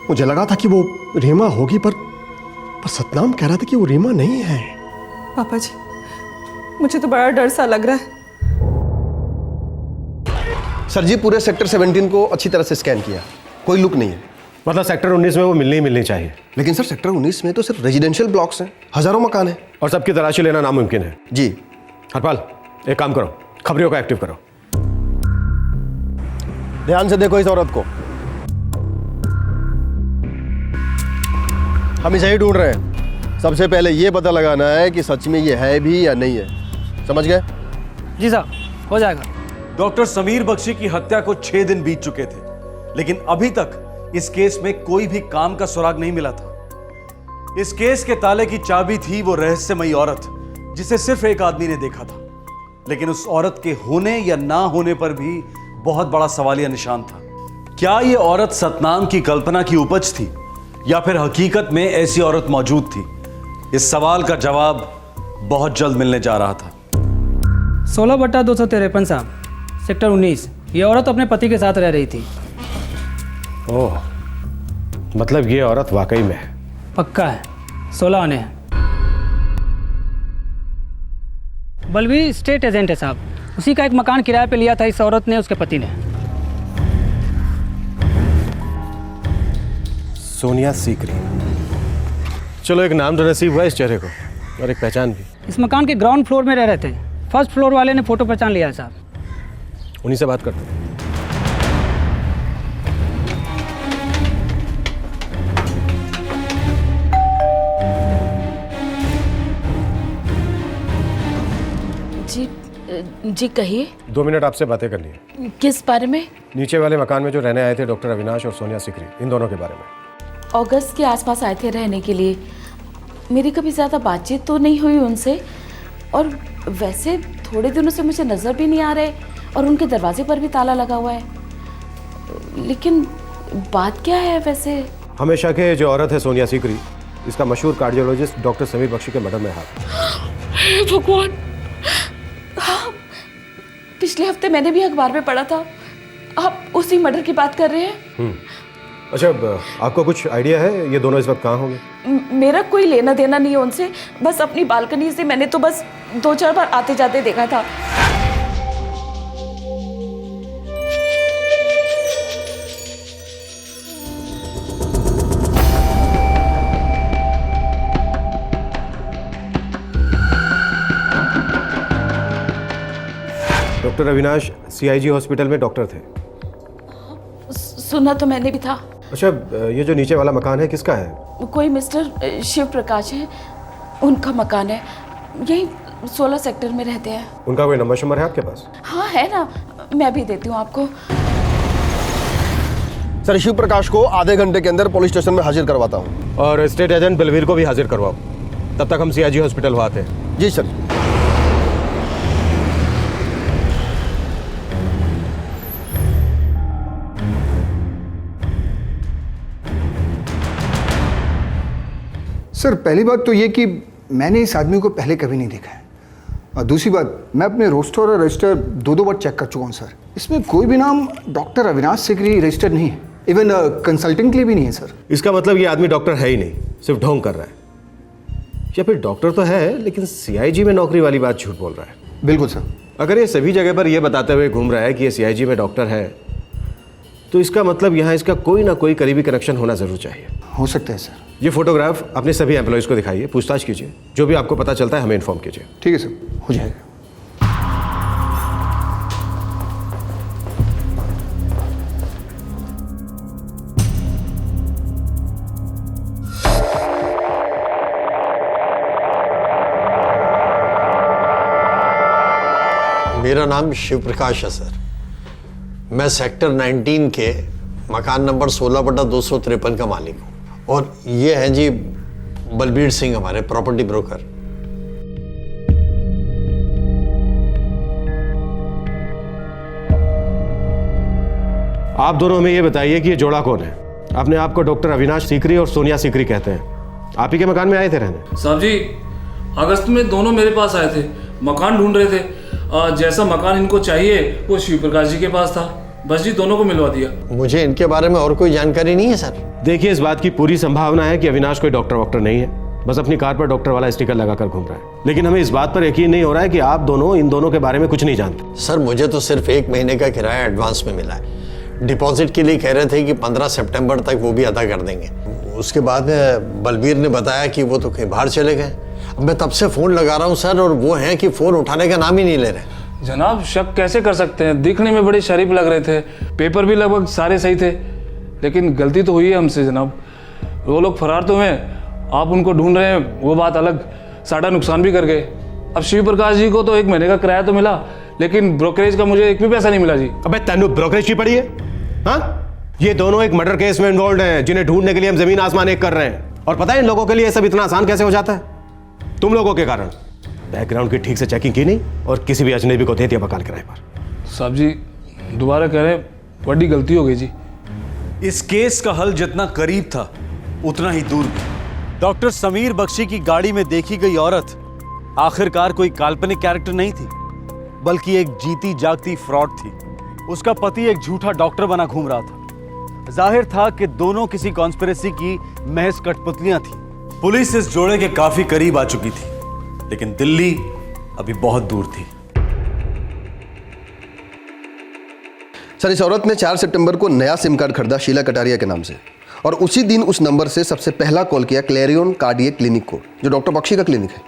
मुझे लगा था कि वो रीमा होगी, पर सतनाम कह रहा था कि वो रीमा नहीं है। पापा जी, मुझे तो बड़ा डर सा लग रहा है। सर जी पूरे सेक्टर 17 को अच्छी तरह से स्कैन किया, कोई लुक नहीं है। मतलब सेक्टर 19 में वो मिलनी चाहिए। लेकिन सर सेक्टर 19 में तो सिर्फ रेजिडेंशियल ब्लॉक्स हैं, हजारों मकान हैं और सबकी तलाशी लेना नामुमकिन है। जी। हरपाल एक काम करो, खबरियों का एक्टिव करो। ध्यान से देखो इस औरत को, हम इसे ही ढूंढ रहे हैं। सबसे पहले ये पता लगाना है कि सच में ये है भी या नहीं है, समझ गए? जी साहब, हो जाएगा। डॉक्टर समीर बख्शी की हत्या को 6 दिन बीत चुके थे, लेकिन अभी तक इस केस में कोई भी काम का सुराग नहीं मिला था। इस केस के ताले की चाबी थी वो रहस्यमयी औरत जिसे सिर्फ एक आदमी ने देखा था, लेकिन उस औरत के होने या ना होने पर भी बहुत बड़ा सवालिया निशान था। क्या ये औरत सतनाम की कल्पना की उपज थी या फिर हकीकत में ऐसी औरत मौजूद थी? इस सवाल का जवाब बहुत जल्द मिलने जा रहा था। 16/253 साहब, सेक्टर 19। ये औरत अपने पति के साथ रह रही थी। ओह, मतलब ये औरत वाकई में है? पक्का है, 16 आने हैं। बलवीर स्टेट एजेंट है साहब, उसी का एक मकान किराए पे लिया था इस औरत ने, उसके पति ने। सोनिया सीकरी। चलो एक नाम तो नसीब हुआ इस चेहरे को, और एक पहचान भी। इस मकान के ग्राउंड फ्लोर में रह रहे थे, फर्स्ट फ्लोर वाले ने फोटो पहचान लिया है साहब। उन्हीं से बात करते हैं। जी कहिए। 2 मिनट आपसे बातें करनी है। किस बारे में? नीचे वाले मकान में जो रहने आए थे डॉक्टर अविनाश और सोनिया सीकरी, इन दोनों के बारे में। अगस्त के आसपास आए थे रहने के लिए। मेरी कभी ज़्यादा बातचीत तो नहीं हुई उनसे, और वैसे थोड़े दिनों से मुझे नज़र भी नहीं आ रहे, और उनके दरवाजे पर भी ताला लगा हुआ है। लेकिन बात क्या है वैसे? हमेशा के जो औरत है सोनिया सीकरी, इसका मशहूर कार्डियोलॉजिस्ट डॉक्टर समीर बख्शी के मर्डर में हाथ। हे भगवान! हाँ, पिछले हफ्ते मैंने भी अखबार में पढ़ा था। आप उसी मर्डर की बात कर रहे हैं? अच्छा, आपको कुछ आइडिया है ये दोनों इस वक्त कहाँ होंगे? मेरा कोई लेना देना नहीं है उनसे, बस अपनी बालकनी से मैंने तो बस 2-4 बार आते जाते देखा था। डॉक्टर अविनाश CIG हॉस्पिटल में डॉक्टर थे। सुना तो मैंने भी था। अच्छा, ये जो नीचे वाला मकान है किसका है? कोई मिस्टर शिव प्रकाश है, उनका मकान है। यही 16 सेक्टर में रहते हैं। उनका कोई नंबर शंबर है आपके पास? हाँ है ना, मैं भी देती हूँ आपको। सर शिव प्रकाश को आधे घंटे के अंदर पुलिस स्टेशन में हाजिर करवाता हूँ। और स्टेट एजेंट बलवीर को भी हाजिर करवाओ, तब तक हम CIG हॉस्पिटल वहाँ आते हैं। जी सर। सर पहली बात तो ये कि मैंने इस आदमी को पहले कभी नहीं देखा है, और दूसरी बात मैं अपने रोस्टर और रजिस्टर 2 बार चेक कर चुका हूँ सर। इसमें कोई भी नाम डॉक्टर अविनाश सीकरी रजिस्टर्ड नहीं है, इवन कंसल्टेंट के लिए भी नहीं है सर। इसका मतलब ये आदमी डॉक्टर है ही नहीं, सिर्फ ढोंग कर रहा है, या फिर डॉक्टर तो है लेकिन CIG में नौकरी वाली बात झूठ बोल रहा है। बिल्कुल सर। अगर ये सभी जगह पर ये बताते हुए घूम रहा है कि ये CIG में डॉक्टर है, तो इसका मतलब यहाँ इसका कोई ना कोई करीबी कनेक्शन होना जरूर चाहिए। हो सकता है सर। ये फोटोग्राफ अपने सभी एम्प्लॉयज़ को दिखाइए, पूछताछ कीजिए, जो भी आपको पता चलता है हमें इन्फॉर्म कीजिए। ठीक है सर, हो जाएगा। मेरा नाम शिव प्रकाश है सर। मैं सेक्टर 19 के मकान नंबर 16/253 का मालिक हूँ। और ये हैं जी बलबीर सिंह, हमारे प्रॉपर्टी ब्रोकर। आप दोनों हमें ये बताइए कि ये जोड़ा कौन है? अपने आप को डॉक्टर अविनाश सीकरी और सोनिया सीकरी कहते हैं। आप ही के मकान में आए थे रहने? साहब जी, अगस्त में दोनों मेरे पास आए थे, मकान ढूंढ रहे थे। जैसा मकान इनको चाहिए वो शिव प्रकाश जी के पास था, बस जी दोनों को मिलवा दिया। मुझे इनके बारे में और कोई जानकारी नहीं है सर। देखिए, इस बात की पूरी संभावना है कि अविनाश कोई डॉक्टर वॉक्टर नहीं है, बस अपनी कार पर डॉक्टर वाला स्टिकर लगाकर घूम रहा है। लेकिन हमें इस बात पर यकीन नहीं हो रहा है कि आप दोनों इन दोनों के बारे में कुछ नहीं जानते। सर, मुझे तो सिर्फ 1 महीने का किराया एडवांस में मिला है। डिपॉजिट के लिए कह रहे थे कि 15 सितंबर तक वो भी अदा कर देंगे। उसके बाद बलबीर ने बताया कि वो तो कहीं बाहर चले गए। अब मैं तब से फ़ोन लगा रहा हूँ सर, और वो हैं कि फ़ोन उठाने का नाम ही नहीं ले रहे। जनाब, शक कैसे कर सकते हैं? दिखने में बड़े शरीफ लग रहे थे, पेपर भी लगभग सारे सही थे, लेकिन गलती तो हुई है हमसे जनाब। वो लोग फरार तो हैं, आप उनको ढूंढ रहे हैं वो बात अलग, सारा नुकसान भी कर गए। अब शिव प्रकाश जी को तो 1 महीने का किराया तो मिला, लेकिन ब्रोकरेज का मुझे एक भी पैसा नहीं मिला जी। अबे तेनू ब्रोकरेज की पड़ी है? हाँ, ये दोनों एक मर्डर केस में इन्वॉल्व हैं, जिन्हें ढूंढने के लिए हम जमीन आसमान एक कर रहे हैं। और पता है इन लोगों के लिए ये सब इतना आसान कैसे हो जाता है? तुम लोगों के कारण। बैकग्राउंड की ठीक से चेकिंग की नहीं और किसी भी अजनबी को दे दिया मकान किराए पर। साहब जी, दोबारा कह रहे हैं, बड़ी गलती हो गई जी। इस केस का हल जितना करीब था उतना ही दूर भी। डॉक्टर समीर बख्शी की गाड़ी में देखी गई औरत आखिरकार कोई काल्पनिक कैरेक्टर नहीं थी, बल्कि एक जीती जागती फ्रॉड थी। उसका पति एक झूठा डॉक्टर बना घूम रहा था। जाहिर था कि दोनों किसी कॉन्स्पिरेसी की महज कठपुतलियां थी। पुलिस इस जोड़े के काफी करीब आ चुकी थी, लेकिन दिल्ली अभी बहुत दूर थी। सर, इस औरत ने 4 सितंबर को नया सिम कार्ड खरीदा शीला कटारिया के नाम से, और उसी दिन उस नंबर से सबसे पहला कॉल किया क्लेरियन कार्डियक क्लिनिक को, जो डॉक्टर बख्शी का क्लिनिक है।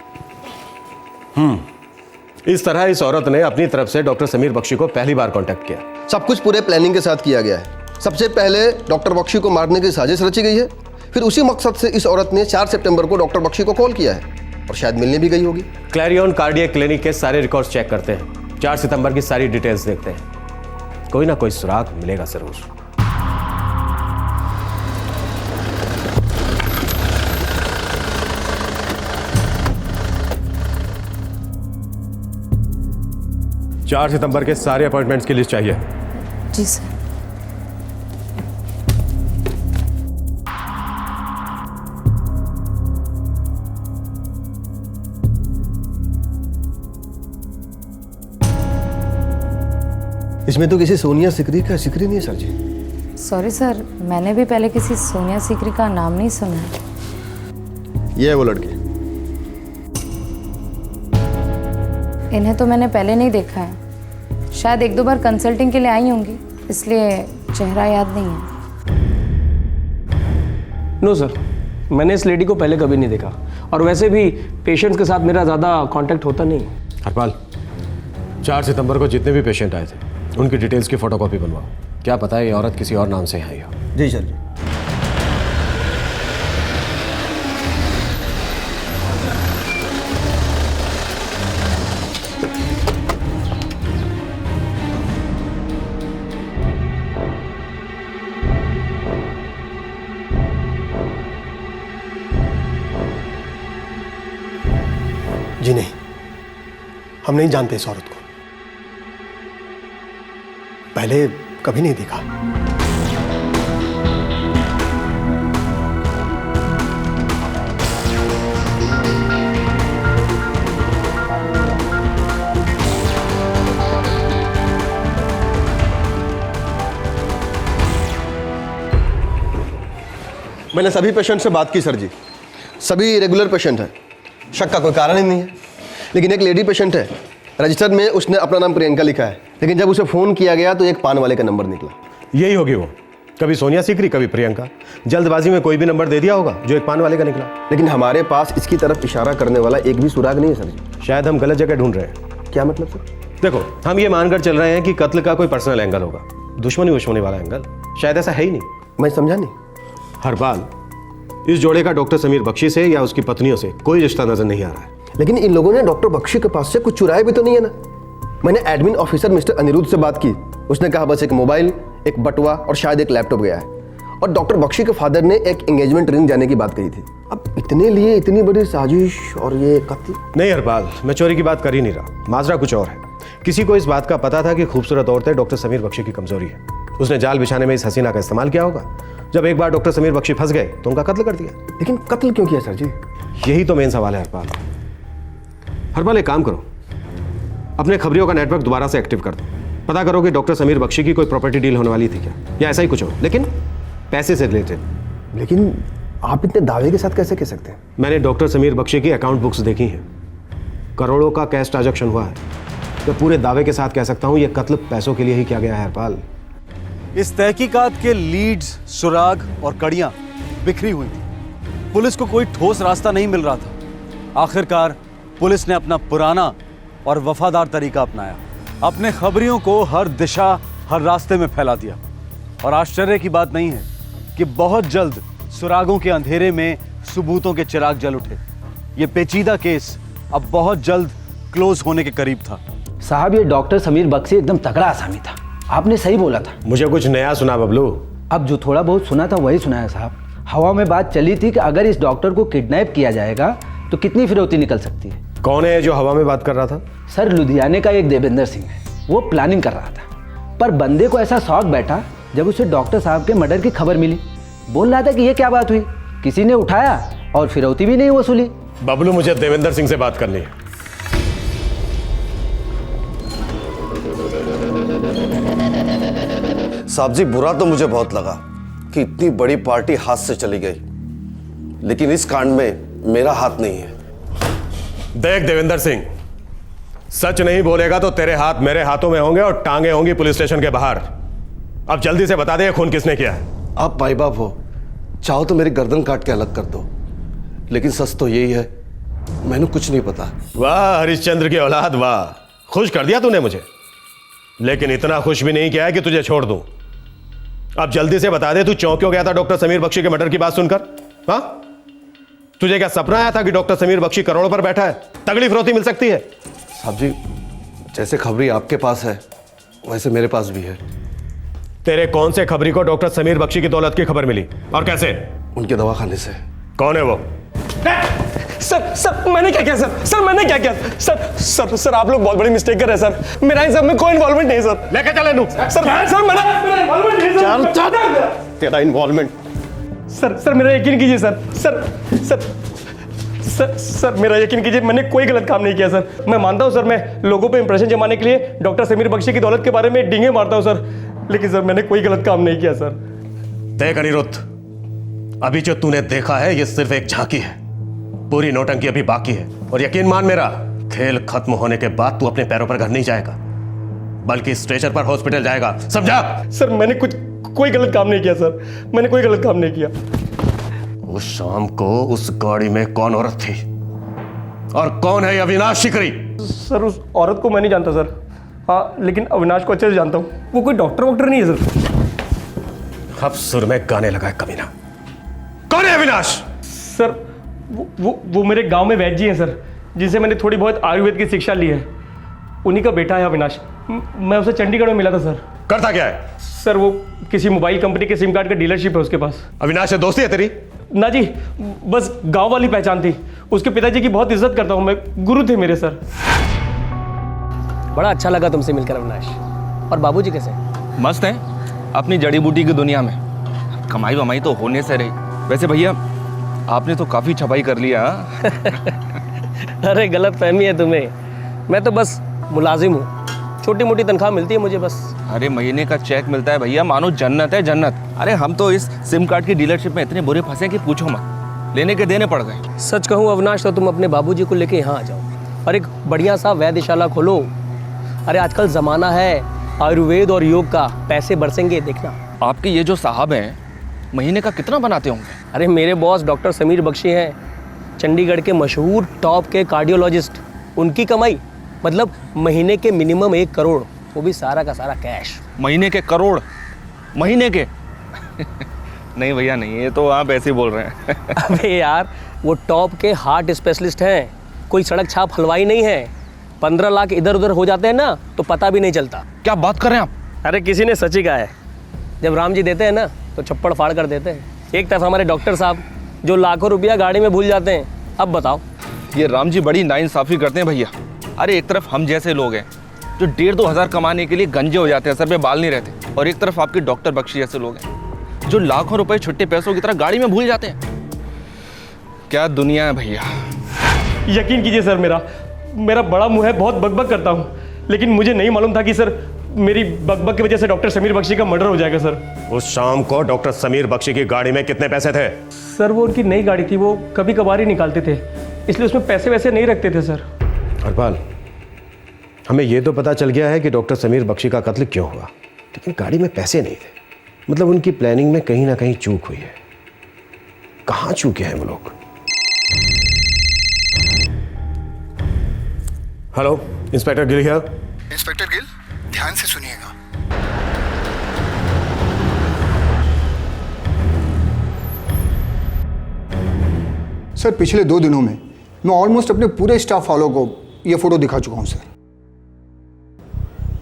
इस तरह इस औरत ने अपनी तरफ से डॉक्टर समीर बख्शी को पहली बार कांटेक्ट किया। सब कुछ पूरे प्लानिंग के साथ किया गया है। सबसे पहले डॉक्टर बख्शी को मारने की साजिश रची गई है, फिर उसी मकसद से इस औरत ने 4 सितंबर को डॉक्टर बख्शी को कॉल किया है, और शायद मिलने भी गई होगी। क्लैरियन कार्डियक क्लिनिक के सारे रिकॉर्ड्स चेक करते हैं, 4 सितंबर की सारी डिटेल्स देखते हैं, कोई ना कोई सुराग मिलेगा जरूर। चार सितंबर के सारे अपॉइंटमेंट्स की लिस्ट चाहिए। जी सर। इसमें तो किसी सोनिया सिकरी का जिक्र नहीं है सर जी। सॉरी सर, मैंने भी पहले किसी सोनिया सिकरी का नाम नहीं सुना है। ये है वो लड़की। इन्हें तो मैंने पहले नहीं देखा है, शायद 1-2 बार कंसल्टिंग के लिए आई होंगी, इसलिए चेहरा याद नहीं है। नो सर, मैंने इस लेडी को पहले कभी नहीं देखा, और वैसे भी पेशेंट्स के साथ मेरा ज़्यादा कांटेक्ट होता नहीं। हरपाल, 4 सितंबर को जितने भी पेशेंट आए थे उनकी डिटेल्स की फोटोकॉपी बनवाओ। क्या पता है ये औरत किसी और नाम से आई हो। जी सर जी। जी नहीं, हम नहीं जानते इस औरत को, पहले कभी नहीं देखा। मैंने सभी पेशेंट से बात की सर जी, सभी रेगुलर पेशेंट हैं, शक का कोई कारण ही नहीं है। लेकिन एक लेडी पेशेंट है, रजिस्टर में उसने अपना नाम प्रियंका लिखा है, लेकिन जब उसे फ़ोन किया गया तो एक पान वाले का नंबर निकला। यही होगी वो, कभी सोनिया सीकरी कभी प्रियंका। जल्दबाजी में कोई भी नंबर दे दिया होगा जो एक पान वाले का निकला। लेकिन हमारे पास इसकी तरफ इशारा करने वाला एक भी सुराग नहीं है सर जी। शायद हम गलत जगह ढूंढ रहे हैं। क्या मतलब सर? देखो, हम ये मानकर चल रहे हैं कि कत्ल का कोई पर्सनल एंगल होगा, दुश्मनी वाला एंगल। शायद ऐसा है ही नहीं। मैं समझा नहीं। हरपाल, इस जोड़े का डॉक्टर समीर बख्शी से या उसकी पत्नियों से कोई रिश्ता नजर नहीं आ रहा है। लेकिन इन लोगों ने डॉक्टर बख्शी के पास से कुछ चुराया भी तो नहीं है ना। मैंने एडमिन ऑफिसर मिस्टर अनिरुद्ध से बात की, उसने कहा बस एक मोबाइल, एक बटुआ और शायद एक लैपटॉप गया है। और डॉक्टर बख्शी के फादर ने एक एंगेजमेंट रिंग जाने की बात कही थी। अब इतने लिए इतनी बड़ी साजिश और ये कत्ल? नहीं हरपाल, मैं चोरी की बात कर ही नहीं रहा। माजरा कुछ और है। किसी को इस बात का पता था कि खूबसूरत औरतें डॉक्टर समीर बख्शी की कमजोरी है। उसने जाल बिछाने में इस हसीना का इस्तेमाल किया होगा। जब एक बार डॉक्टर समीर बख्शी फंस गए तो उनका कत्ल कर दिया। लेकिन कत्ल क्यों किया सर जी? यही तो मेन सवाल है हरपाल। हरपाल, एक काम करो, अपने खबरियों का नेटवर्क दोबारा से एक्टिव कर दो। पता करो कि डॉक्टर समीर बख्शी की कोई प्रॉपर्टी डील होने वाली थी क्या, या ऐसा ही कुछ हो, लेकिन पैसे से रिलेटेड। लेकिन आप इतने दावे के साथ कैसे कह सकते हैं? मैंने डॉक्टर समीर बख्शी की अकाउंट बुक्स देखी हैं, करोड़ों का कैश ट्रांजैक्शन हुआ है। मैं पूरे दावे के साथ कह सकता हूं यह कत्ल पैसों के लिए ही किया गया है हरपाल। इस तहकीकात के लीड्स, सुराग और कड़ियां बिखरी हुई थी। पुलिस को कोई ठोस रास्ता नहीं मिल रहा था। आखिरकार पुलिस ने अपना पुराना और वफादार तरीका अपनाया। अपने खबरियों को हर दिशा, हर रास्ते में फैला दिया। और आश्चर्य की बात नहीं है कि बहुत जल्द सुरागों के अंधेरे में सबूतों के चिराग जल उठे। ये पेचीदा केस अब बहुत जल्द क्लोज होने के करीब था। साहब, ये डॉक्टर समीर बख्शी एकदम तगड़ा आसामी था। आपने सही बोला था। मुझे कुछ नया सुना बबलू। अब जो थोड़ा बहुत सुना था वही सुनाया साहब। हवा में बात चली थी कि अगर इस डॉक्टर को किडनैप किया जाएगा तो कितनी फिरौती निकल सकती है। कौन है जो हवा में बात कर रहा था? सर, लुधियाने का एक देवेंद्र सिंह है। वो प्लानिंग कर रहा था, पर बंदे को ऐसा शौक बैठा जब उसे डॉक्टर साहब के मर्डर की खबर मिली। बोल रहा था कि ये क्या बात हुई, किसी ने उठाया और फिरौती भी नहीं वसूली। बबलू, मुझे देवेंद्र सिंह से बात करनी है। साहब जी, बुरा तो मुझे बहुत लगा कि इतनी बड़ी पार्टी हाथ से चली गई, लेकिन इस कांड में मेरा हाथ नहीं है। देख देवेंद्र सिंह, सच नहीं बोलेगा तो तेरे हाथ मेरे हाथों में होंगे और टांगे होंगी पुलिस स्टेशन के बाहर। अब जल्दी से बता दे खून किसने किया है। आप माई बाप हो, चाहो तो मेरी गर्दन काट के अलग कर दो, लेकिन सच तो यही है, मैंने कुछ नहीं पता। वाह हरिश्चंद्र की औलाद, वाह, खुश कर दिया तूने मुझे। लेकिन इतना खुश भी नहीं किया है कि तुझे छोड़ दूं। अब जल्दी से बता दे, तू चौंक क्यों गया था डॉक्टर समीर बख्शी के मर्डर की बात सुनकर? हाँ, तुझे क्या सपना आया था कि डॉक्टर समीर बख्शी करोड़ों पर बैठा है, तगड़ी फिरौती मिल सकती है? साहब जी, जैसे खबरी आपके पास है वैसे मेरे पास भी है। तेरे कौन से खबरी को डॉक्टर समीर बख्शी की दौलत की खबर मिली और कैसे? उनके दवाखाने से। कौन है वो? सर मैंने क्या किया सर मैंने क्या किया सर आप लोग बहुत बड़ी मिस्टेक कर रहे हैं सर। मेरा इन सब में कोई इन्वॉल्वमेंट नहीं सर। लेके चले नू। सर मेरा इन्वॉल्वमेंट नहीं सर। तेरा इन्वॉल्वमेंट? सर मेरा यकीन कीजिए सर मेरा यकीन कीजिए, मैंने कोई गलत काम नहीं किया सर। मैं मानता हूँ सर, मैं लोगों पे इंप्रेशन जमाने के लिए डॉक्टर समीर बख्शी की दौलत के बारे में डींगे मारता हूँ सर, लेकिन सर मैंने कोई गलत काम नहीं किया सर। देख अनिरुद्ध, अभी जो तूने देखा है ये सिर्फ एक झांकी है, पूरी नौटंकी अभी बाकी है। और यकीन मान मेरा, खेल खत्म होने के बाद तू अपने पैरों पर घर नहीं जाएगा, बल्कि स्ट्रेचर पर हॉस्पिटल जाएगा, समझा? सर मैंने कोई गलत काम नहीं किया सर, मैंने कोई गलत काम नहीं किया। उस शाम को उस गाड़ी में कौन औरत थी और कौन है अविनाश शिकरी? सर उस औरत को मैं नहीं जानता सर। हाँ, लेकिन अविनाश को अच्छे से जानता हूँ। वो कोई डॉक्टर वॉक्टर नहीं है सर। अब सुर में गाने लगा है कमीना। कौन है अविनाश? सर वो मेरे गांव में वैद्य जी हैं सर, जिनसे मैंने थोड़ी बहुत आयुर्वेद की शिक्षा ली है। उन्हीं का बेटा है अविनाश। मैं उसे चंडीगढ़ में मिला था सर। करता क्या है? सर वो किसी मोबाइल कंपनी के सिम कार्ड का डीलरशिप है उसके पास। अविनाश से दोस्ती है तेरी? ना जी, बस गांव वाली पहचान थी। उसके पिताजी की बहुत इज्जत करता हूँ मैं, गुरु थे मेरे सर। बड़ा अच्छा लगा तुमसे मिलकर अविनाश। और बाबूजी कैसे? मस्त है अपनी जड़ी बूटी की दुनिया में। कमाई वमाई तो होने से रही। वैसे भैया आपने तो काफी छपाई कर लिया। अरे गलत फहमी है तुम्हें, मैं तो बस मुलाजिम हूँ, छोटी मोटी तनख्वाह मिलती है मुझे बस। अरे महीने का चेक मिलता है भैया, मानो जन्नत है जन्नत। अरे हम तो इस सिम कार्ड की डीलरशिप में इतने बुरे फंसे कि पूछो मत, लेने के देने पड़ गए। सच कहूँ अविनाश, तो तुम अपने बाबूजी को लेके यहाँ आ जाओ और एक बढ़िया सा वैद्यशाला खोलो। अरे आजकल ज़माना है आयुर्वेद और योग का, पैसे बरसेंगे देखना। आपके ये जो साहब हैं महीने का कितना बनाते होंगे? अरे मेरे बॉस डॉक्टर समीर बख्शी हैं, चंडीगढ़ के मशहूर टॉप के कार्डियोलॉजिस्ट। उनकी कमाई मतलब महीने के मिनिमम 1 करोड़, वो भी सारा का सारा कैश। महीने के करोड़? महीने के? नहीं भैया नहीं, ये तो आप ऐसे ही बोल रहे हैं। अबे यार, वो टॉप के हार्ट स्पेशलिस्ट हैं, कोई सड़क छाप हलवाई नहीं है। 15 लाख इधर उधर हो जाते हैं ना तो पता भी नहीं चलता। क्या बात कर रहे हैं आप? अरे किसी ने सच ही कहा है, जब राम जी देते हैं ना तो छप्पड़ फाड़ कर देते हैं। एक तरफ हमारे डॉक्टर साहब जो लाखों रुपया गाड़ी में भूल जाते हैं। अब बताओ। ये राम जी बड़ी नाइंसाफ़ी करते हैं भैया। अरे एक तरफ हम जैसे लोग हैं जो 1.5-2 हज़ार कमाने के लिए गंजे हो जाते हैं, सर पे बाल नहीं रहते, और एक तरफ आपके डॉक्टर बख्शी जैसे लोग हैं जो लाखों रुपए छुट्टे पैसों की तरह गाड़ी में भूल जाते हैं। क्या दुनिया है भैया। यकीन कीजिए सर, मेरा बड़ा मुंह है, बहुत बकबक करता हूँ, लेकिन मुझे नहीं मालूम था कि सर मेरी बकबक की वजह से डॉक्टर समीर बख्शी का मर्डर हो जाएगा सर। उस शाम को डॉक्टर समीर बख्शी की गाड़ी में कितने पैसे थे? सर वो उनकी नई गाड़ी थी, वो कभी कभार ही निकालते थे, इसलिए उसमें पैसे वैसे नहीं रखते थे सर। हरपाल, हमें यह तो पता चल गया है कि डॉक्टर समीर बख्शी का कत्ल क्यों हुआ, लेकिन गाड़ी में पैसे नहीं थे। मतलब उनकी प्लानिंग में कहीं ना कहीं चूक हुई है। कहाँ चूके हैं वो लोग? Hello, inspector Gill here. Inspector Gill, ध्यान से सुनिएगा। सर पिछले 2 दिनों में मैं ऑलमोस्ट अपने पूरे स्टाफ वालों को ये फोटो दिखा चुका हूं सर।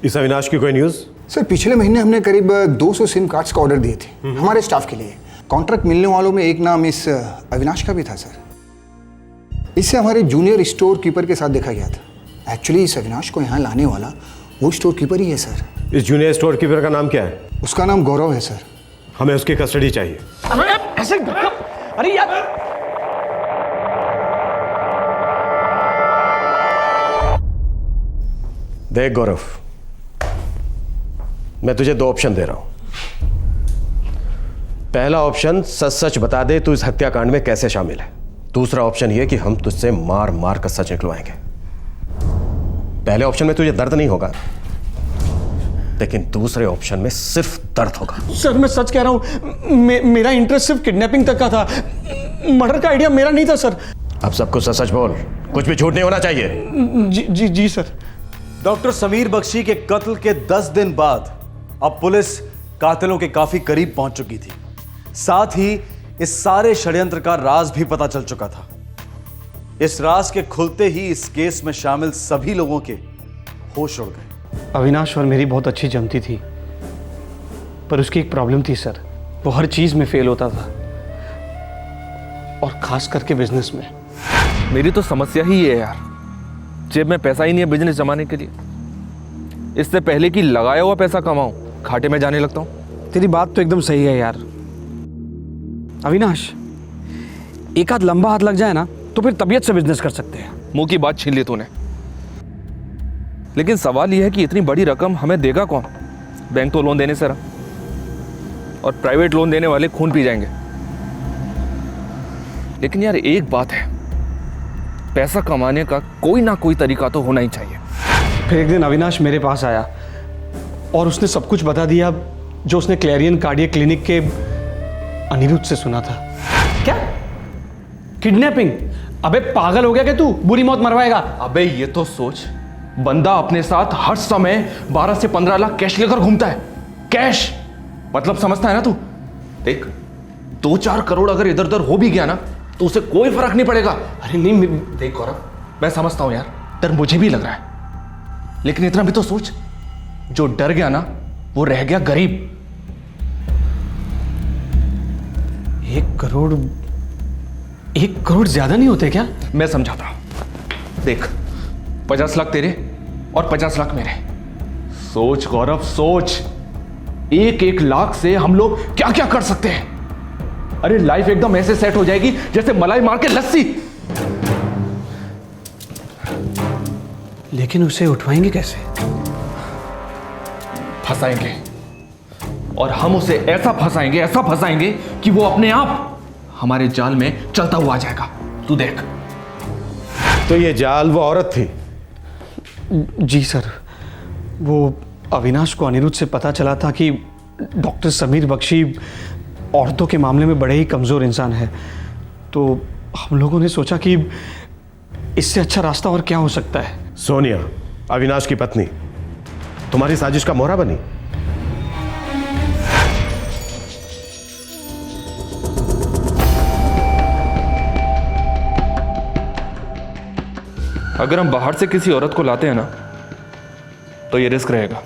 इस अविनाश की कोई न्यूज़? सर पिछले महीने हमने करीब 200 सिम कार्ड्स का ऑर्डर दिए थे हमारे स्टाफ के लिए। कॉन्ट्रैक्ट मिलने वालों में एक नाम इस अविनाश का भी था सर। इसे हमारे जूनियर स्टोर कीपर के साथ देखा गया था। एक्चुअली इस अविनाश को यहाँ लाने वाला वो स्टोर कीपर ही है सर। इस जूनियर स्टोर कीपर का नाम क्या है? उसका नाम गौरव है सर। हमें उसकी कस्टडी चाहिए। अरे यार, देख गौरव, मैं तुझे 2 ऑप्शन दे रहा हूं। पहला ऑप्शन, सच सच बता दे तू इस हत्याकांड में कैसे शामिल है। दूसरा ऑप्शन यह कि हम तुझसे मार मार कर सच निकलवाएंगे। पहले ऑप्शन में तुझे दर्द नहीं होगा, लेकिन दूसरे ऑप्शन में सिर्फ दर्द होगा। सर मैं सच कह रहा हूँ, मेरा इंटरेस्ट सिर्फ किडनैपिंग तक का था, मर्डर का आइडिया मेरा नहीं था सर। अब सब कुछ सच सच बोल, कुछ भी झूठ नहीं होना चाहिए। जी सर। डॉक्टर समीर बख्शी के कत्ल के 10 दिन बाद अब पुलिस कातिलों के काफी करीब पहुंच चुकी थी। साथ ही इस सारे षड्यंत्र का राज भी पता चल चुका था। इस राज के खुलते ही इस केस में शामिल सभी लोगों के होश उड़ गए। अविनाश और मेरी बहुत अच्छी जमती थी, पर उसकी एक प्रॉब्लम थी सर, वो हर चीज में फेल होता था, और खास करके बिजनेस में। मेरी तो समस्या ही ये है यार, जेब में पैसा ही नहीं है बिजनेस जमाने के लिए। इससे पहले कि लगाया हुआ पैसा कमाऊं, घाटे में जाने लगता हूं। तेरी बात तो एकदम सही है यार। अविनाश, एक आध लंबा हाथ लग जाए ना तो फिर तबीयत से बिजनेस कर सकते हैं। मुंह की बात छीन ली तूने। लेकिन सवाल यह है कि इतनी बड़ी रकम हमें देगा कौन? बैंक तो लोन देने से रहा, और प्राइवेट लोन देने वाले खून पी जाएंगे। लेकिन यार एक बात है, पैसा कमाने का कोई ना कोई तरीका तो होना ही चाहिए। फिर एक दिन अविनाश मेरे पास आया और उसने सब कुछ बता दिया जो उसने क्लेरियन कार्डियक क्लिनिक के अनिरुद्ध से सुना था। क्या? किडनैपिंग? अबे पागल हो गया क्या तू? बुरी मौत मरवाएगा? अबे ये तो सोच, बंदा अपने साथ हर समय 12 से 15 लाख कैश लेकर घूमता है। कैश मतलब समझता है ना तू? देख, 2-4 करोड़ अगर इधर उधर हो भी गया ना तो उसे कोई फर्क नहीं पड़ेगा। अरे नहीं, देख गौरव, मैं समझता हूं यार, डर मुझे भी लग रहा है, लेकिन इतना भी तो सोच, जो डर गया ना वो रह गया गरीब। 1 करोड़ ज्यादा नहीं होते क्या? मैं समझाता हूं। देख, 50 लाख तेरे और 50 लाख मेरे। सोच गौरव, सोच, 1-1 लाख से हम लोग क्या क्या कर सकते हैं। अरे लाइफ एकदम ऐसे सेट हो जाएगी जैसे मलाई मार के लस्सी। लेकिन उसे उठवाएंगे कैसे? फंसाएंगे, और हम उसे ऐसा फंसाएंगे कि वो अपने आप हमारे जाल में चलता हुआ आ जाएगा। तू देख। तो ये जाल वो औरत थी? जी सर, वो अविनाश को अनिरुद्ध से पता चला था कि डॉक्टर समीर बख्शी औरतों के मामले में बड़े ही कमज़ोर इंसान है, तो हम लोगों ने सोचा कि इससे अच्छा रास्ता और क्या हो सकता है। सोनिया, अविनाश की पत्नी, तुम्हारी साजिश का मोहरा बनी। अगर हम बाहर से किसी औरत को लाते हैं ना, तो ये रिस्क रहेगा।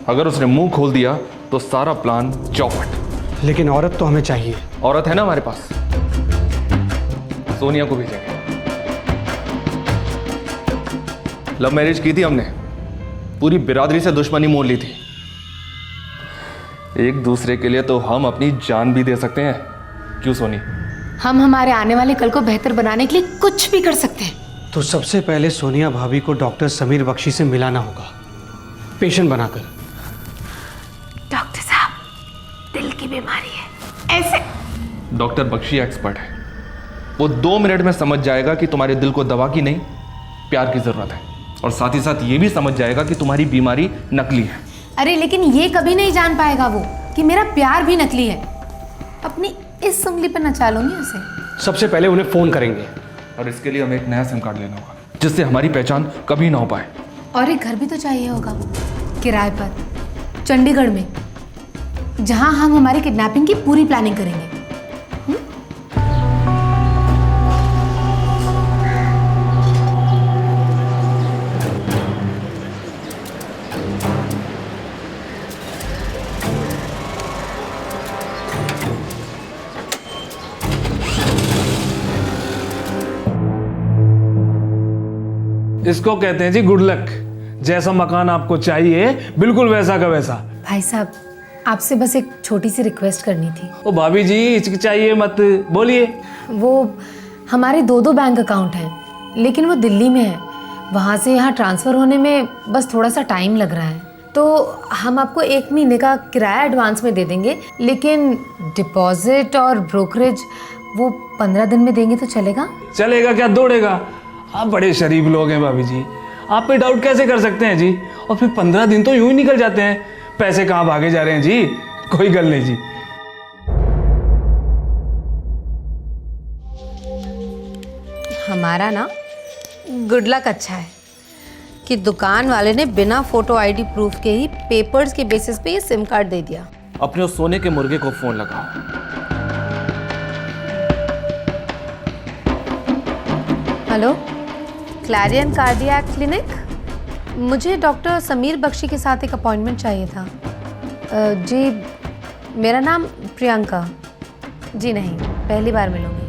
अगर उसने मुंह खोल दिया तो सारा प्लान चौपट। लेकिन औरत तो हमें चाहिए। औरत है ना हमारे पास, सोनिया को भेजेंगे। लव मैरिज की थी हमने, पूरी बिरादरी से दुश्मनी मोल ली थी। एक दूसरे के लिए तो हम अपनी जान भी दे सकते हैं, क्यों सोनी? हम हमारे आने वाले कल को बेहतर बनाने के लिए कुछ भी कर सकते हैं। तो सबसे पहले सोनिया भाभी को डॉक्टर समीर बख्शी से मिलाना होगा, पेशेंट बनाकर। डॉक्टर साहब, दिल की बीमारी है ऐसे। डॉक्टर बख्शी एक्सपर्ट है, वो 2 मिनट में समझ जाएगा कि तुम्हारे दिल को दवा की नहीं प्यार की जरूरत है, और साथ ही साथ ये भी समझ जाएगा कि तुम्हारी बीमारी नकली है। अरे लेकिन ये कभी नहीं जान पाएगा वो कि मेरा प्यार भी नकली है। अपनी इस उंगली पर नचा लूंगी उसे। सबसे पहले उन्हें फोन करेंगे, और इसके लिए हमें एक नया सिम कार्ड लेना होगा, जिससे हमारी पहचान कभी ना हो पाए। और एक घर भी तो चाहिए होगा किराए पर, चंडीगढ़ में, जहां हम हमारी किडनैपिंग की पूरी प्लानिंग करेंगे। इसको कहते हैं जी गुड लक। जैसा मकान आपको चाहिए बिल्कुल वैसा का वैसा। भाई साहब, आपसे बस एक छोटी सी रिक्वेस्ट करनी थी। ओ भाभी जी, हिचकिचाइए मत, बोलिए। वो हमारे 2 बैंक अकाउंट हैं, लेकिन वो दिल्ली में है। वहाँ से यहाँ ट्रांसफ़र होने में बस थोड़ा सा टाइम लग रहा है, तो हम आपको 1 महीने का किराया एडवांस में दे देंगे, लेकिन डिपॉजिट और ब्रोकरेज वो 15 दिन में देंगे तो चलेगा? चलेगा क्या दौड़ेगा? आप बड़े शरीफ लोग हैं भाभी जी, आप पे डाउट कैसे कर सकते हैं जी? और फिर 15 दिन तो यूं ही निकल जाते हैं, पैसे कहाँ भागे जा रहे हैं जी? कोई गल नहीं जी। हमारा ना गुड लक अच्छा है कि दुकान वाले ने बिना फोटो आईडी प्रूफ के ही पेपर्स के बेसिस पे ये सिम कार्ड दे दिया। अपने उस सोने के मुर्गे को फोन लगाओ। Hello, Clarion cardiac clinic. मुझे डॉक्टर समीर बख्शी के साथ एक अपॉइंटमेंट चाहिए था। जी, मेरा नाम प्रियंका। जी नहीं, पहली बार मिलूंगी।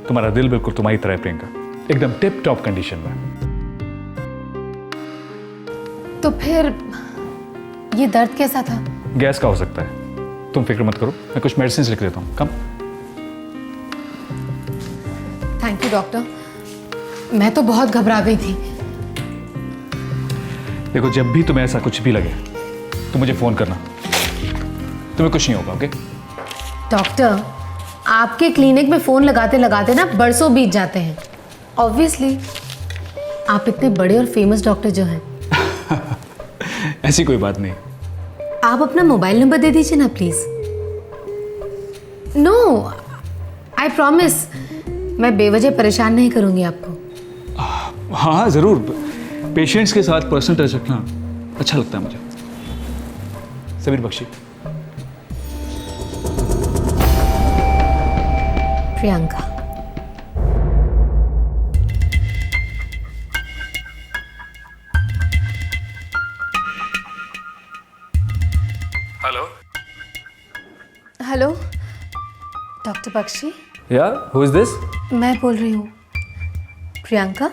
तुम्हारा दिल बिल्कुल तुम्हारी तरह है प्रियंका, एकदम टिप टॉप कंडीशन में। तो फिर ये दर्द कैसा था? गैस का हो सकता है, तुम फिक्र मत करो, मैं कुछ मेडिसिन लिख देता हूँ। कम। थैंक यू डॉक्टर, मैं तो बहुत घबरा गई थी। देखो, जब भी तुम्हें ऐसा कुछ भी लगे तो मुझे फोन करना, तुम्हें कुछ नहीं होगा। ओके डॉक्टर, आपके क्लिनिक में फ़ोन लगाते लगाते ना बरसों बीत जाते हैं। ऑब्वियसली आप इतने बड़े और फेमस डॉक्टर जो हैं। ऐसी कोई बात नहीं। आप अपना मोबाइल नंबर दे दीजिए ना प्लीज़। नो, आई प्रॉमिस, मैं बेवजह परेशान नहीं करूंगी आपको। हाँ ज़रूर, पेशेंट्स के साथ पर्सनल टच रखना अच्छा लगता है मुझे। Sameer Bakshi. Priyanka. Hello hello doctor Bakshi. Yeah who is this? मैं बोल रही हूँ प्रियंका।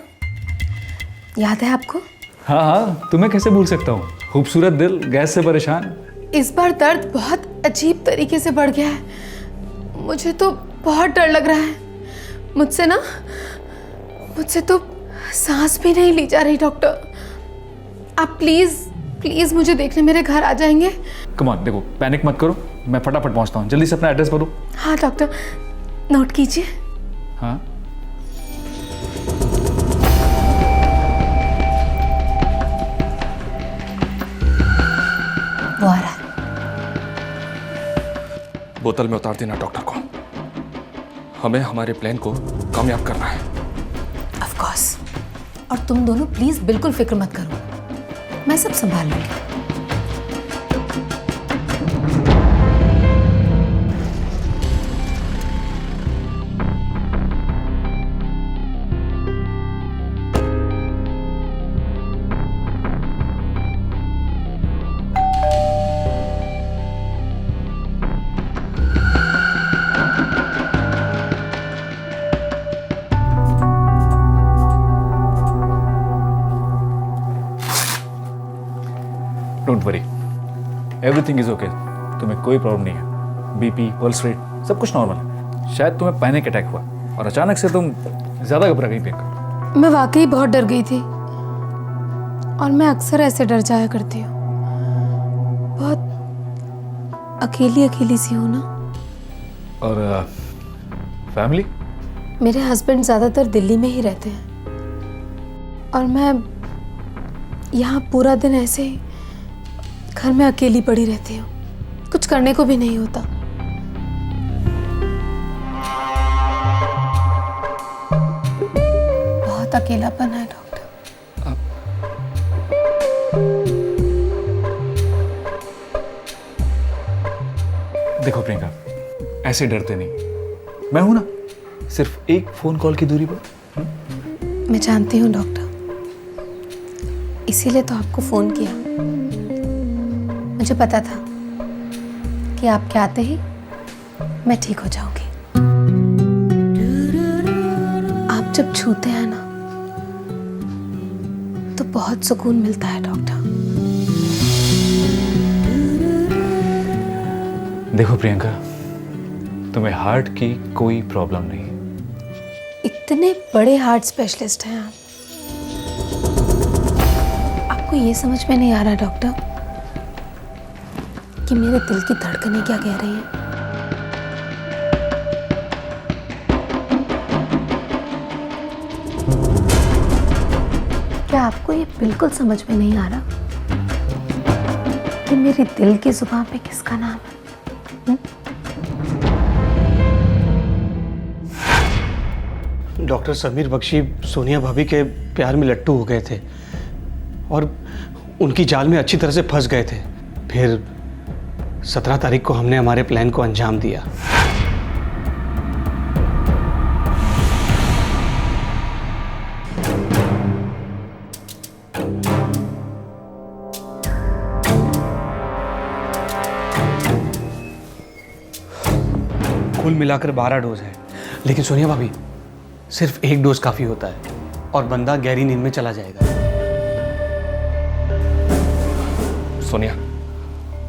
याद है आपको? हाँ हाँ, तुम्हें कैसे भूल सकता हूँ। खूबसूरत दिल गैस से परेशान। इस बार दर्द बहुत अजीब तरीके से बढ़ गया है। मुझे तो बहुत डर लग रहा है। मुझसे तो सांस भी नहीं ली जा रही डॉक्टर। आप प्लीज मुझे देखने मेरे घर आ जाएंगे? कम ऑन, देखो पैनिक मत करो, मैं फटाफट पहुंचता हूँ। जल्दी से अपना एड्रेस बोलो। हाँ डॉक्टर, नोट कीजिए। हाँ वो आ रहा है। बोतल में उतार देना डॉक्टर को। हमें हमारे प्लान को कामयाब करना है। Of course. और तुम दोनों प्लीज बिल्कुल फिक्र मत करो, मैं सब संभाल लूंगी। Don't worry, everything is okay. तुम्हें कोई प्रॉब्लम नहीं है। बीपी, पल्स रेट सब कुछ नॉर्मल है। शायद तुम्हें पैनिक अटैक हुआ और अचानक से तुम ज्यादा घबरा गई प्रियंका। मैं वाकई बहुत डर गई थी और मैं अक्सर ऐसे डर जाया करती हूँ। बहुत अकेली सी हूँ ना। और फैमिली? मेरे हस्बैंड ज़्यादातर दिल्ली में ही रहते हैं और मैं यहाँ पूरा दिन ऐसे ही घर में अकेली पड़ी रहती हूँ। कुछ करने को भी नहीं होता। बहुत अकेलापन है डॉक्टर। देखो प्रियंका, ऐसे डरते नहीं, मैं हूं ना, सिर्फ एक फोन कॉल की दूरी पर। मैं जानती हूँ डॉक्टर, इसीलिए तो आपको फोन किया। मुझे पता था कि आपके आते ही मैं ठीक हो जाऊंगी। आप जब छूते हैं ना तो बहुत सुकून मिलता है डॉक्टर। देखो प्रियंका, तुम्हें हार्ट की कोई प्रॉब्लम नहीं। इतने बड़े हार्ट स्पेशलिस्ट हैं आप, आपको ये समझ में नहीं आ रहा डॉक्टर कि मेरे दिल की धड़कनें क्या कह रही हैं। क्या आपको ये बिल्कुल समझ में नहीं आ रहा कि मेरे दिल की जुबान पे किसका नाम है? डॉक्टर समीर बख्शी सोनिया भाभी के प्यार में लट्टू हो गए थे और उनकी जाल में अच्छी तरह से फंस गए थे। फिर 17 तारीख को हमने हमारे प्लान को अंजाम दिया। कुल मिलाकर 12 डोज है, लेकिन सोनिया भाभी सिर्फ एक डोज काफी होता है और बंदा गहरी नींद में चला जाएगा। सोनिया,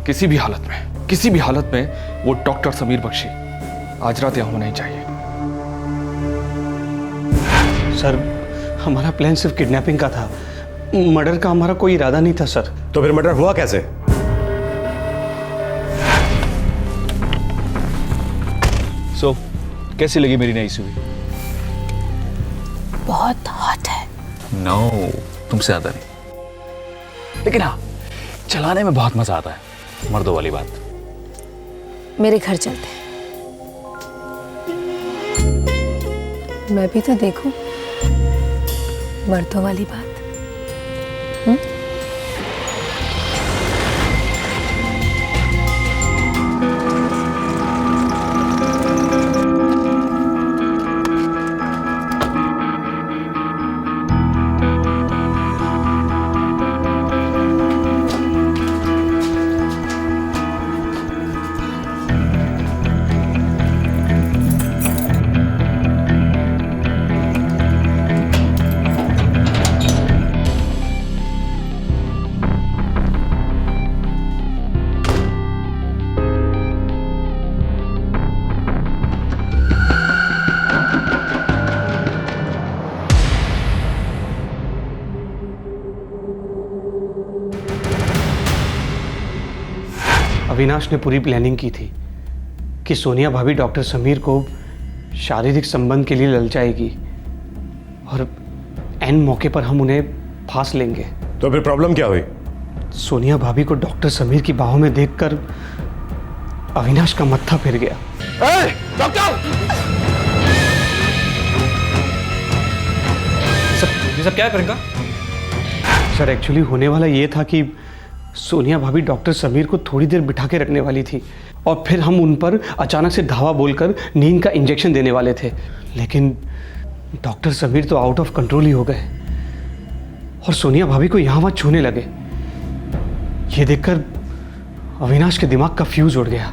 किसी भी हालत में वो डॉक्टर समीर बख्शी आज रात यहाँ होना ही चाहिए। सर, हमारा प्लान सिर्फ किडनैपिंग का था, मर्डर का हमारा कोई इरादा नहीं था सर। तो फिर मर्डर हुआ कैसे? सो कैसी लगी मेरी नई सुई? बहुत हॉट है। नो, तुमसे ज्यादा नहीं, लेकिन हाँ, चलाने में बहुत मजा आता है। मर्दों वाली बात। मेरे घर चलते हैं, मैं भी तो देखूं मर्दों वाली बात। अविनाश ने पूरी प्लानिंग की थी कि सोनिया भाभी डॉक्टर समीर को शारीरिक संबंध के लिए ललचाएगी और एन मौके पर हम उन्हें फांस लेंगे। तो फिर प्रॉब्लम क्या हुई? सोनिया भाभी को डॉक्टर समीर की बाहों में देखकर अविनाश का मत्था फिर गया। डॉक्टर! सर क्या करेगा? सर एक्चुअली होने वाला ये था कि सोनिया भाभी डॉक्टर समीर को थोड़ी देर बिठा के रखने वाली थी और फिर हम उन पर अचानक से धावा बोलकर नींद का इंजेक्शन देने वाले थे, लेकिन डॉक्टर समीर तो आउट ऑफ कंट्रोल ही हो गए और सोनिया भाभी को यहाँ वहाँ छूने लगे। ये देखकर अविनाश के दिमाग का फ्यूज उड़ गया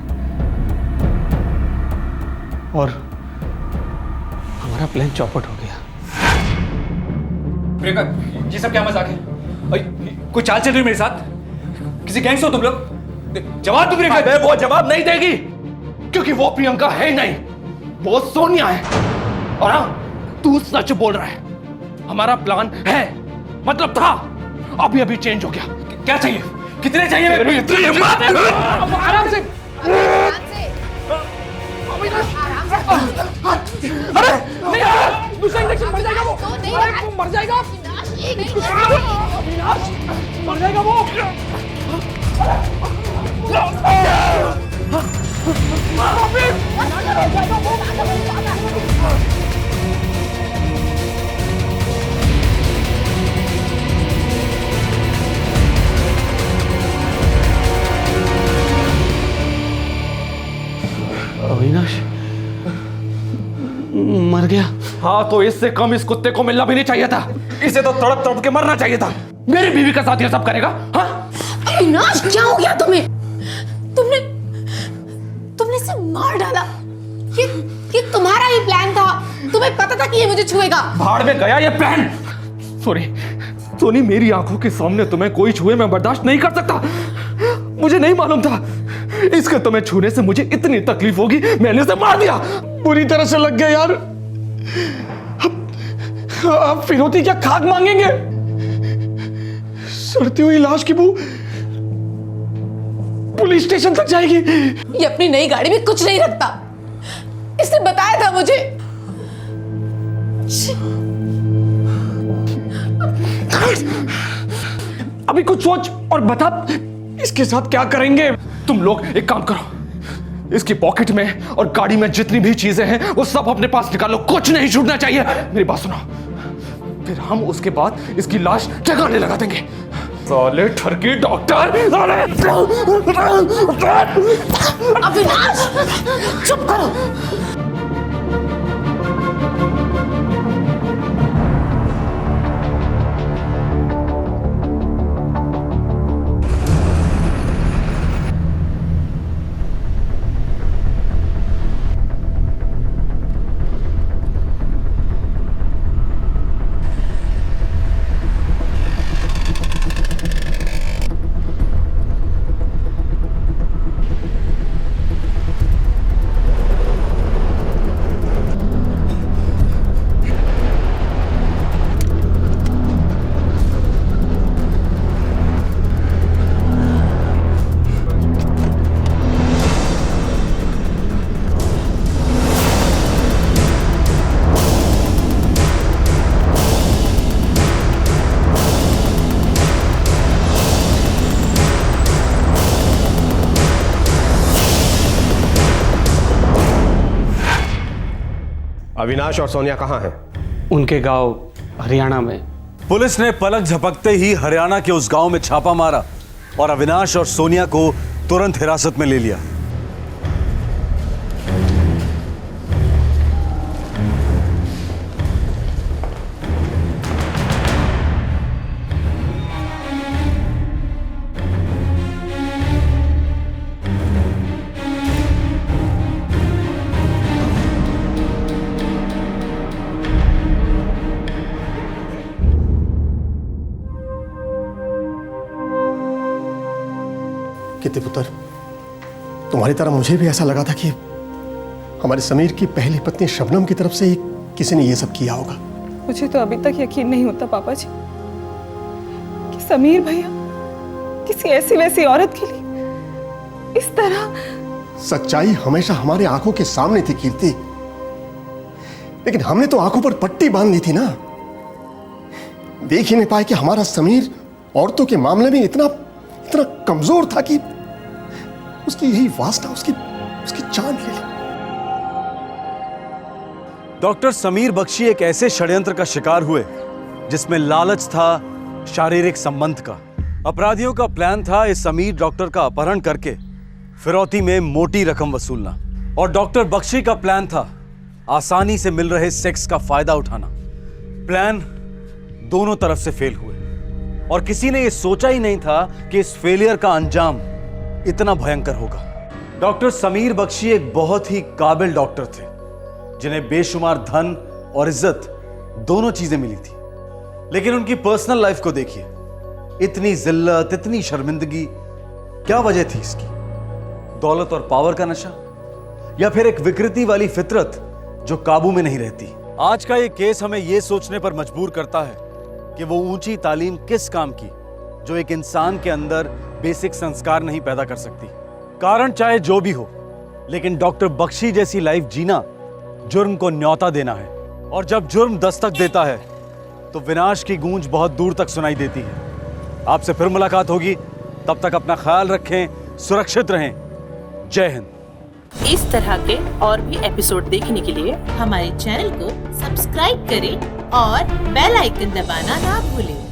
और हमारा प्लान चौपट हो गया। प्रियंका, ये सब क्या मजाक है? कोई चाल चल रही है मेरे साथ? किसी गैंग से हो तुम लोग? जवाब दो प्रियंका। वो जवाब नहीं देगी क्योंकि वो प्रियंका है नहीं, वो सोनिया है। और हाँ, तू सच बोल रहा है। हमारा प्लान है, मतलब था, अभी अभी चेंज हो गया। क्या चाहिए? कितने चाहिए? आराम से। अरे नहीं, दूसरा इंजेक्शन मर जाएगा वो। मर जाएगा, मर जाएगा वो। अविनाश मर गया। हाँ, तो इससे कम इस कुत्ते को मिलना भी नहीं चाहिए था। इसे तो तड़प तड़प के मरना चाहिए था। मेरी बीवी का साथ ये सब करेगा? हाँ? अविनाश, क्या हो गया तुम्हें? तुमने इसे मार डाला। ये तुम्हारा ही प्लान था। तुम्हें पता था कि ये मुझे छुएगा। भाड़ में गया ये प्लान। सोनी, मेरी आंखों के सामने तुम्हें कोई छुए मैं बर्दाश्त नहीं कर सकता। मुझे नहीं मालूम था इसके तुम्हें छूने से मुझे इतनी तकलीफ होगी। मैंने इसे मार दिया। बुरी तरह से लग गया यार। अब फिरौती क्या खाक मांगेंगे? सड़ती हुई लाश की बू पुलिस स्टेशन तक जाएगी। ये अपनी नई गाड़ी में कुछ नहीं रखता। इसने बताया था मुझे। अभी कुछ सोच और बता, इसके साथ क्या करेंगे? तुम लोग एक काम करो, इसकी पॉकेट में और गाड़ी में जितनी भी चीजें हैं वो सब अपने पास निकालो। कुछ नहीं छूटना चाहिए। मेरी बात सुनो, फिर हम उसके बाद इसकी लाश ठिकाने लगा देंगे। साले ठरकी डॉक्टर। अविनाश, चुप करो। अविनाश और सोनिया कहाँ हैं? उनके गांव हरियाणा में। पुलिस ने पलक झपकते ही हरियाणा के उस गांव में छापा मारा और अविनाश और सोनिया को तुरंत हिरासत में ले लिया। कितने पुत्र, तुम्हारी तरह मुझे भी ऐसा लगा था कि हमारे समीर की पहली पत्नी शबनम की तरफ से ही किसी ने ये सब किया होगा। मुझे तो अभी तक यकीन नहीं होता पापा जी कि समीर भैया किसी ऐसी वैसी औरत के लिए इस तरह? सच्चाई हमेशा हमारे आंखों के सामने थी कीर्ति, लेकिन हमने तो आंखों पर पट्टी बांध ली थी ना। देख ही नहीं पाए कि हमारा समीर औरतों के मामले में इतना इतना कमजोर था कि उसकी यही वासना उसकी जान ले ली। डॉक्टर समीर बख्शी एक ऐसे षड्यंत्र का शिकार हुए जिसमें लालच था शारीरिक संबंध का। अपराधियों का प्लान था इस समीर डॉक्टर का अपहरण करके फिरौती में मोटी रकम वसूलना, और डॉक्टर बख्शी का प्लान था आसानी से मिल रहे सेक्स का फायदा उठाना। प्लान दोनों तरफ से फेल हुए और किसी ने यह सोचा ही नहीं था कि इस फेलियर का अंजाम इतना भयंकर होगा। डॉक्टर समीर बख्शी एक बहुत ही काबिल डॉक्टर थे जिन्हें बेशुमार धन और इज्जत दोनों चीजें मिली थी, लेकिन उनकी पर्सनल लाइफ को देखिए। इतनी जिल्लत, इतनी शर्मिंदगी, क्या वजह थी इसकी? दौलत और पावर का नशा, या फिर एक विकृति वाली फितरत जो काबू में नहीं रहती? आज का ये केस हमें यह सोचने पर मजबूर करता है कि वो ऊंची तालीम किस काम की जो एक इंसान के अंदर बेसिक संस्कार नहीं पैदा कर सकती। कारण चाहे जो भी हो, लेकिन डॉक्टर बख्शी जैसी लाइफ जीना जुर्म को न्योता देना है, और जब जुर्म दस्तक देता है तो विनाश की गूंज बहुत दूर तक सुनाई देती है। आपसे फिर मुलाकात होगी, तब तक अपना ख्याल रखें, सुरक्षित रहें। जय हिंद। इस तरह के और भी एपिसोड देखने के लिए हमारे चैनल को सब्सक्राइब करें और बेल आइकन दबाना ना भूलें।